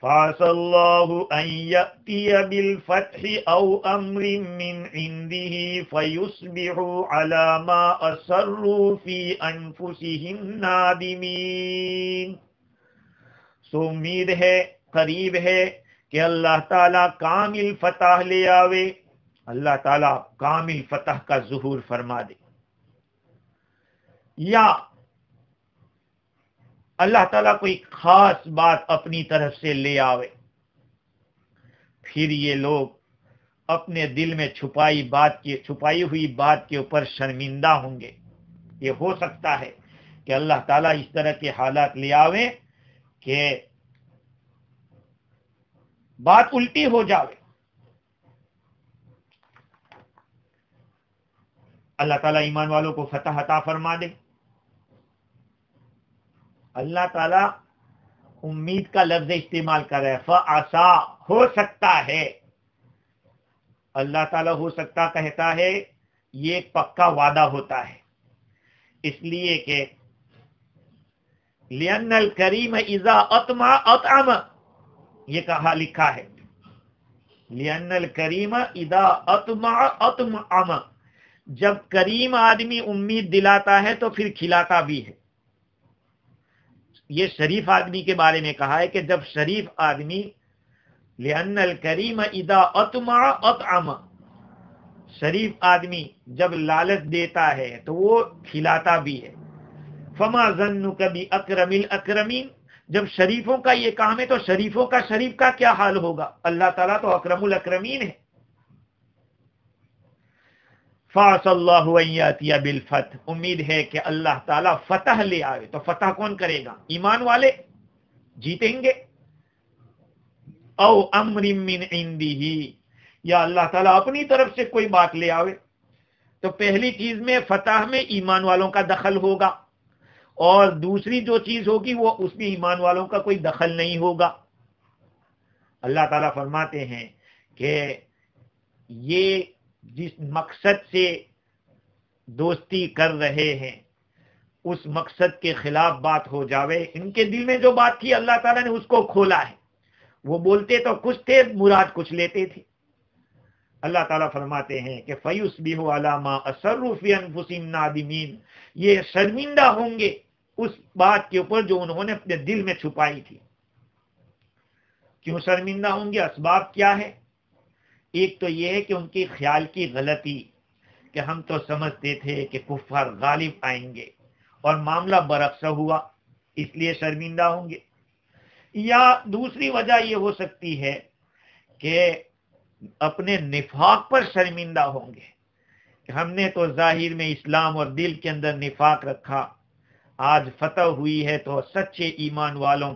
فَعَسَى اللَّهُ أَن يَأْتِيَ بِالْفَتْحِ أَوْ أَمْرٍ مِّنْ عِنْدِهِ فَيُصْبِحُوا عَلَى مَا أَسَرُّوا فِي أَنفُسِهِمْ نَادِمِينَ۔ سو امید ہے، قریب ہے کہ اللہ تعالیٰ کامل فتح لے آوے، اللہ تعالیٰ کامل فتح کا ظہور فرما دے، یا اللہ تعالیٰ کوئی خاص بات اپنی طرف سے لے آوے، پھر یہ لوگ اپنے دل میں چھپائی ہوئی بات کے اوپر شرمندہ ہوں گے۔ یہ ہو سکتا ہے کہ اللہ تعالیٰ اس طرح کے حالات لے آوے کہ بات الٹی ہو جاوے۔ اللہ تعالیٰ ایمان والوں کو فتح عطا فرما دے۔ اللہ تعالیٰ امید کا لفظ استعمال کر رہا ہے، فَعَسَى، ہو سکتا ہے۔ اللہ تعالیٰ ہو سکتا کہتا ہے، یہ ایک پکا وعدہ ہوتا ہے، اس لیے کہ لِأَنَّ الْكَرِيمَ إِذَا أَطْمَعَ أَطْعَمَ، یہ کہا لکھا ہے، لِأَنَّ الْكَرِيمَ إِذَا أَطْمَعَ أَطْعَمَ، جب کریم آدمی امید دلاتا ہے تو پھر کھلاتا بھی ہے۔ یہ شریف آدمی کے بارے میں کہا ہے کہ جب شریف آدمی لِأَنَّ الْكَرِيمَ إِذَا أَطْمَعَ أَطْعَمَ، شریف آدمی جب لالچ دیتا ہے تو وہ کھلاتا بھی ہے۔ فَمَا ظَنُّكَ بِأَكْرَمِ الْأَكْرَمِينَ، جب شریفوں کا یہ کام ہے تو شریفوں کا شریف کا کیا حال ہوگا؟ اللہ تعالیٰ تو اکرم الاکرمین ہے۔ فَعَسَى اللَّهُ أَن يَأْتِيَ بِالْفَتْحِ، امید ہے کہ اللہ تعالیٰ فتح لے آئے۔ تو فتح کون کرے گا؟ ایمان والے جیتیں گے۔ او امر من عنده، یا اللہ تعالیٰ اپنی طرف سے کوئی بات لے آوے۔ تو پہلی چیز میں فتح میں ایمان والوں کا دخل ہوگا، اور دوسری جو چیز ہوگی وہ اس میں ایمان والوں کا کوئی دخل نہیں ہوگا۔ اللہ تعالیٰ فرماتے ہیں کہ یہ جس مقصد سے دوستی کر رہے ہیں اس مقصد کے خلاف بات ہو جاوے، ان کے دل میں جو بات تھی اللہ تعالیٰ نے اس کو کھولا ہے۔ وہ بولتے تو کچھ تھے، مراد کچھ لیتے تھے۔ اللہ تعالیٰ فرماتے ہیں کہ فَيُصْبِحُوا عَلَى مَا أَسَرُّوا فِي أَنفُسِهِمْ نَادِمِينَ، یہ شرمندہ ہوں گے اس بات کے اوپر جو انہوں نے اپنے دل میں چھپائی تھی۔ کیوں شرمندہ ہوں گے؟ اسباب کیا ہے؟ ایک تو یہ ہے کہ ان کی خیال کی غلطی کہ ہم تو سمجھتے تھے کہ کفار غالب آئیں گے اور معاملہ برعکس ہوا، اس لیے شرمندہ ہوں گے۔ یا دوسری وجہ یہ ہو سکتی ہے کہ اپنے نفاق پر شرمندہ ہوں گے کہ ہم نے تو ظاہر میں اسلام اور دل کے اندر نفاق رکھا، آج فتح ہوئی ہے تو سچے ایمان والوں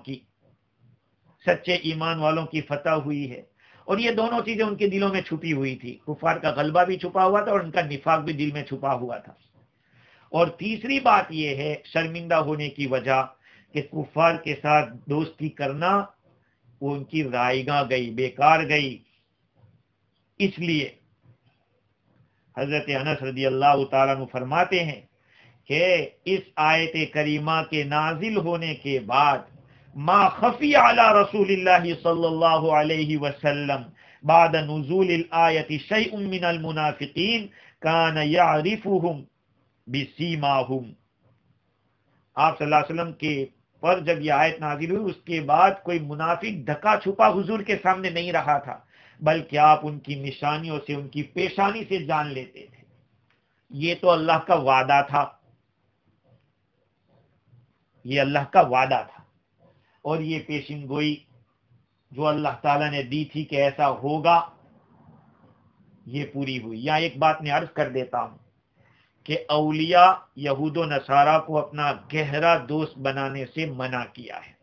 کی فتح ہوئی ہے، اور یہ دونوں چیزیں ان کے دلوں میں چھپی ہوئی تھی، کفار کا غلبہ بھی چھپا ہوا تھا اور ان کا نفاق بھی دل میں چھپا ہوا تھا۔ اور تیسری بات یہ ہے شرمندہ ہونے کی وجہ کہ کفار کے ساتھ دوستی کرنا وہ ان کی رائیگاں گئی، بیکار گئی۔ اس لیے حضرت انس رضی اللہ تعالیٰ عنہ فرماتے ہیں کہ اس آیت کریمہ کے نازل ہونے کے بعد ما خفی علی رسول اللہ صلی اللہ علیہ وسلم بعد نزول الآیت شیء من المنافقین کان یعرفهم بسیماہم، آپ صلی اللہ علیہ وسلم کے پر جب یہ آیت نازل ہوئی اس کے بعد کوئی منافق ڈھکا چھپا حضور کے سامنے نہیں رہا تھا، بلکہ آپ ان کی نشانیوں سے، ان کی پیشانی سے جان لیتے تھے۔ یہ تو اللہ کا وعدہ تھا، یہ اللہ کا وعدہ تھا، اور یہ پیشن گوئی جو اللہ تعالیٰ نے دی تھی کہ ایسا ہوگا یہ پوری ہوئی۔ یہاں ایک بات میں عرض کر دیتا ہوں کہ اولیاء یہود و نصارہ کو اپنا گہرا دوست بنانے سے منع کیا ہے۔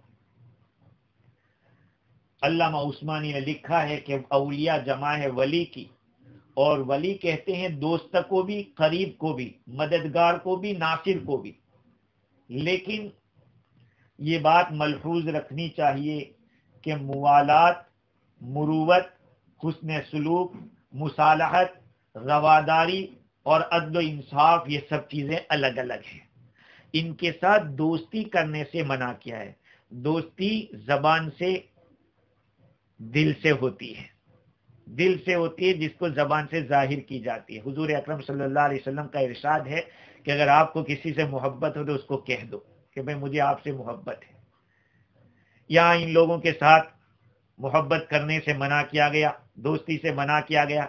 علامہ عثمانی نے لکھا ہے کہ اولیاء جمع ہے ولی کی، اور ولی کہتے ہیں دوست کو بھی، قریب کو بھی، مددگار کو بھی، ناصر کو بھی۔ لیکن یہ بات ملحوظ رکھنی چاہیے کہ موالات، مروت، حسن سلوک، مصالحت، رواداری اور عدل و انصاف یہ سب چیزیں الگ الگ ہیں۔ ان کے ساتھ دوستی کرنے سے منع کیا ہے۔ دوستی زبان سے، دل سے ہوتی ہے، دل سے ہوتی ہے، جس کو زبان سے ظاہر کی جاتی ہے۔ حضور اکرم صلی اللہ علیہ وسلم کا ارشاد ہے کہ اگر آپ کو کسی سے محبت ہو تو اس کو کہہ دو کہ بھئی مجھے آپ سے محبت ہے۔ یہاں ان لوگوں کے ساتھ محبت کرنے سے منع کیا گیا، دوستی سے منع کیا گیا،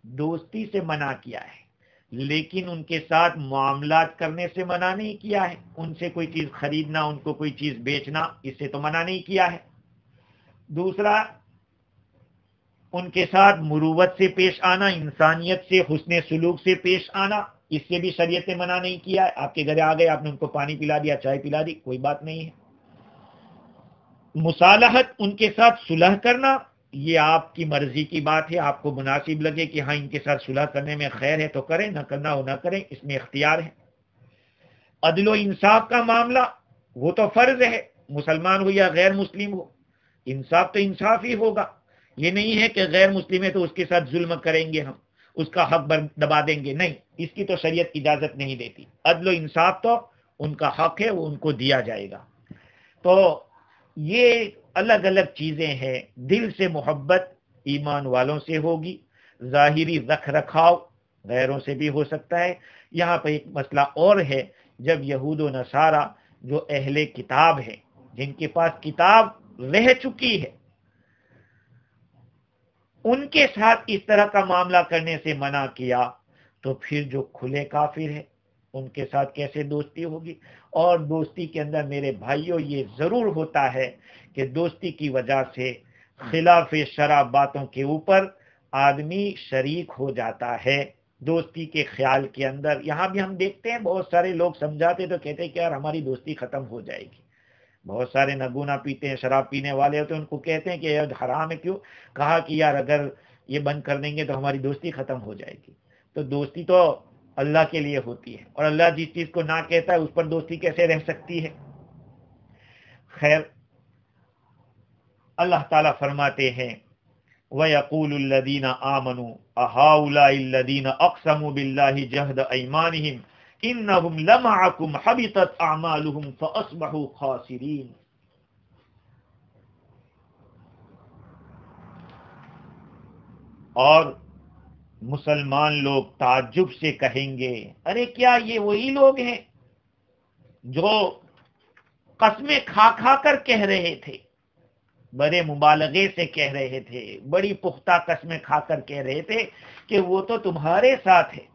دوستی سے منع کیا ہے، لیکن ان کے ساتھ معاملات کرنے سے منع نہیں کیا ہے۔ ان سے کوئی چیز خریدنا، ان کو کوئی چیز بیچنا، اس سے تو منع نہیں کیا ہے۔ دوسرا، ان کے ساتھ مروت سے پیش آنا، انسانیت سے، حسن سلوک سے پیش آنا، اس سے بھی شریعت نے منع نہیں کیا ہے۔ آپ کے گھر آ گئے، آپ نے ان کو پانی پلا دیا، چائے پلا دی، کوئی بات نہیں ہے۔ مصالحت، ان کے ساتھ صلح کرنا، یہ آپ کی مرضی کی بات ہے، آپ کو مناسب لگے کہ ہاں ان کے ساتھ صلح کرنے میں خیر ہے تو کریں، نہ کرنا ہو نہ کریں، اس میں اختیار ہے۔ عدل و انصاف کا معاملہ وہ تو فرض ہے، مسلمان ہو یا غیر مسلم ہو، انصاف تو انصاف ہی ہوگا۔ یہ نہیں ہے کہ غیر مسلم ہے تو اس کے ساتھ ظلم کریں گے، ہم اس کا حق دبا دیں گے، نہیں، اس کی تو شریعت اجازت نہیں دیتی۔ عدل و انصاف تو ان کا حق ہے، وہ ان کو دیا جائے گا۔ تو یہ الگ الگ چیزیں ہیں۔ دل سے محبت ایمان والوں سے ہوگی، ظاہری رکھ رکھاؤ غیروں سے بھی ہو سکتا ہے۔ یہاں پہ ایک مسئلہ اور ہے، جب یہود و نصارہ جو اہل کتاب ہیں، جن کے پاس کتاب رہ چکی ہے، ان کے ساتھ اس طرح کا معاملہ کرنے سے منع کیا، تو پھر جو کھلے کافر ہیں ان کے ساتھ کیسے دوستی ہوگی؟ اور دوستی کے اندر میرے بھائیوں یہ ضرور ہوتا ہے کہ دوستی کی وجہ سے خلاف شرع باتوں کے اوپر آدمی شریک ہو جاتا ہے دوستی کے خیال کے اندر۔ یہاں بھی ہم دیکھتے ہیں بہت سارے لوگ سمجھاتے تو کہتے ہیں کہ یار ہماری دوستی ختم ہو جائے گی۔ بہت سارے نگونا پیتے ہیں، شراب پینے والے ہوتے ہیں، ان کو کہتے ہیں کہ یہ حرام ہے، کیوں؟ کہا کہ یار اگر یہ بند کر دیں گے تو ہماری دوستی ختم ہو جائے گی۔ تو دوستی تو اللہ کے لیے ہوتی ہے، اور اللہ جس چیز کو نہ کہتا ہے اس پر دوستی کیسے رہ سکتی ہے؟ خیر، اللہ تعالیٰ فرماتے ہیں وَيَقُولُ الَّذِينَ آمَنُوا أَهَؤُلَاءِ الَّذِينَ أَقْسَمُوا بِاللَّهِ جَهْدَ أَيْمَانِهِمْ إِنَّهُمْ لَمَعَكُمْ حَبِطَتْ أَعْمَالُهُمْ فَأَصْبَحُوا خَاسِرِينَ۔ اور مسلمان لوگ تعجب سے کہیں گے، ارے کیا یہ وہی لوگ ہیں جو قسمیں کھا کھا کر کہہ رہے تھے، بڑے مبالغے سے کہہ رہے تھے، بڑی پختہ قسمیں کھا کر کہہ رہے تھے کہ وہ تو تمہارے ساتھ ہے۔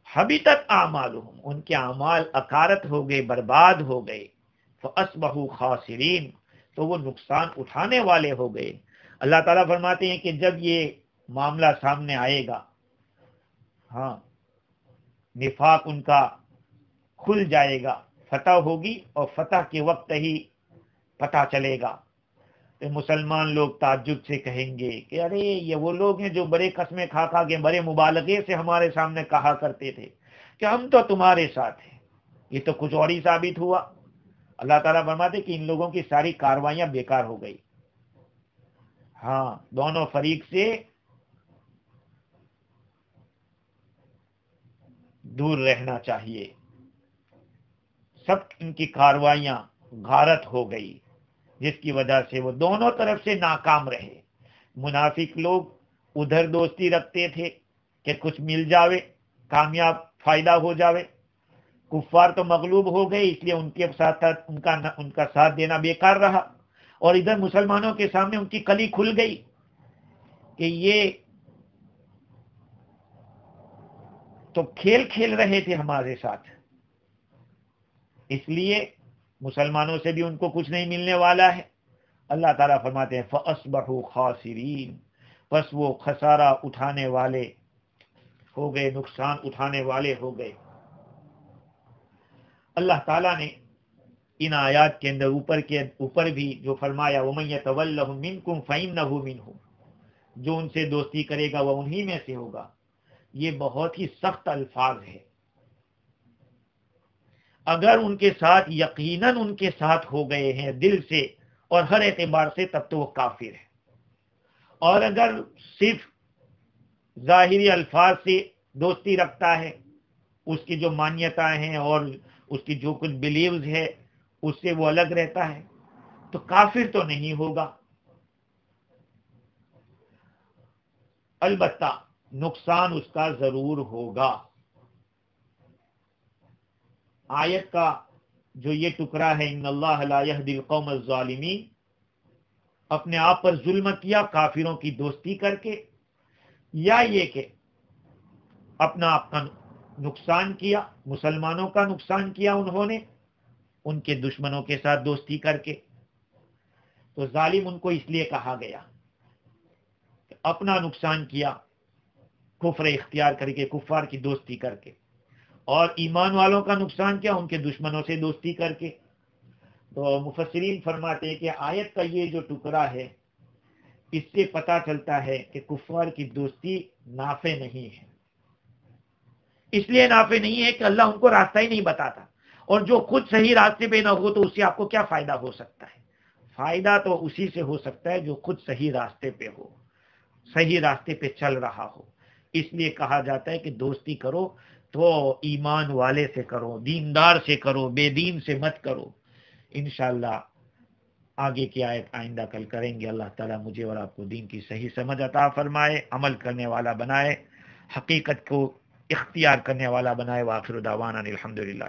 حبطت اعمالهم، ان کے اعمال اکارت ہو گئے، برباد ہو گئے۔ فاصبحوا خاسرین، تو وہ نقصان اٹھانے والے ہو گئے۔ اللہ تعالیٰ فرماتے ہیں کہ جب یہ معاملہ سامنے آئے گا، ہاں، نفاق ان کا کھل جائے گا، فتح ہوگی، اور فتح کے وقت ہی پتہ چلے گا کہ مسلمان لوگ تعجب سے کہیں گے کہ ارے یہ وہ لوگ ہیں جو بڑے قسمیں کھا کھا کے، بڑے مبالغے سے ہمارے سامنے کہا کرتے تھے کہ ہم تو تمہارے ساتھ ہیں، یہ تو کچھ اور ہی ثابت ہوا۔ اللہ تعالیٰ فرماتے کہ ان لوگوں کی ساری کاروائیاں بیکار ہو گئی۔ ہاں، دونوں فریق سے دور رہنا چاہیے، سب ان کی کاروائیاں غارت ہو گئی، جس کی وجہ سے وہ دونوں طرف سے ناکام رہے۔ منافق لوگ ادھر دوستی رکھتے تھے کہ کچھ مل جاوے، کامیاب فائدہ ہو جاوے. کفار تو مغلوب ہو گئے، اس لیے ان کے ساتھ ان کا ساتھ دینا بیکار رہا، اور ادھر مسلمانوں کے سامنے ان کی کلی کھل گئی کہ یہ تو کھیل کھیل رہے تھے ہمارے ساتھ. اس لیے مسلمانوں سے بھی ان کو کچھ نہیں ملنے والا ہے. اللہ تعالیٰ فرماتے ہیں فَأَصْبَحُوا خَاسِرِينَ، بس وہ خسارہ اٹھانے والے ہو گئے، نقصان اٹھانے والے ہو گئے. اللہ تعالیٰ نے ان آیات کے اندر اوپر بھی جو فرمایا وَمَن يَتَوَلَّهُم مِّنكُمْ فَإِنَّهُ مِنْهُمْ، جو ان سے دوستی کرے گا وہ انہی میں سے ہوگا، یہ بہت ہی سخت الفاظ ہے. اگر ان کے ساتھ یقیناً ان کے ساتھ ہو گئے ہیں دل سے اور ہر اعتبار سے، تب تو وہ کافر ہے. اور اگر صرف ظاہری الفاظ سے دوستی رکھتا ہے، اس کی جو مانیتیں ہیں اور اس کی جو کچھ بلیوز ہے اس سے وہ الگ رہتا ہے، تو کافر تو نہیں ہوگا. البتہ نقصان اس کا ضرور ہوگا. آیت کا جو یہ ٹکڑا ہے ان اللہ لا یہدی القوم الظالمین، اپنے آپ پر ظلم کیا کافروں کی دوستی کر کے، یا یہ کہ اپنا آپ کا نقصان کیا، مسلمانوں کا نقصان کیا انہوں نے ان کے دشمنوں کے ساتھ دوستی کر کے. تو ظالم ان کو اس لیے کہا گیا کہ اپنا نقصان کیا کفر اختیار کر کے، کفار کی دوستی کر کے، اور ایمان والوں کا نقصان کیا ان کے دشمنوں سے دوستی کر کے. تو مفسرین فرماتے ہیں کہ آیت کا یہ جو ٹکڑا ہے اس سے پتہ چلتا ہے کہ کفار کی دوستی نافع نہیں ہے. اس لیے نافع نہیں ہے کہ اللہ ان کو راستہ ہی نہیں بتاتا، اور جو خود صحیح راستے پہ نہ ہو تو اس سے آپ کو کیا فائدہ ہو سکتا ہے؟ فائدہ تو اسی سے ہو سکتا ہے جو خود صحیح راستے پہ ہو، صحیح راستے پہ چل رہا ہو. اس لیے کہا جاتا ہے کہ دوستی کرو تو ایمان والے سے کرو، دیندار سے کرو، بے دین سے مت کرو. انشاءاللہ آگے کی آیت آئندہ کل کریں گے. اللہ تعالیٰ مجھے اور آپ کو دین کی صحیح سمجھ عطا فرمائے، عمل کرنے والا بنائے، حقیقت کو اختیار کرنے والا بنائے. وآخر دعوانا الحمدللہ.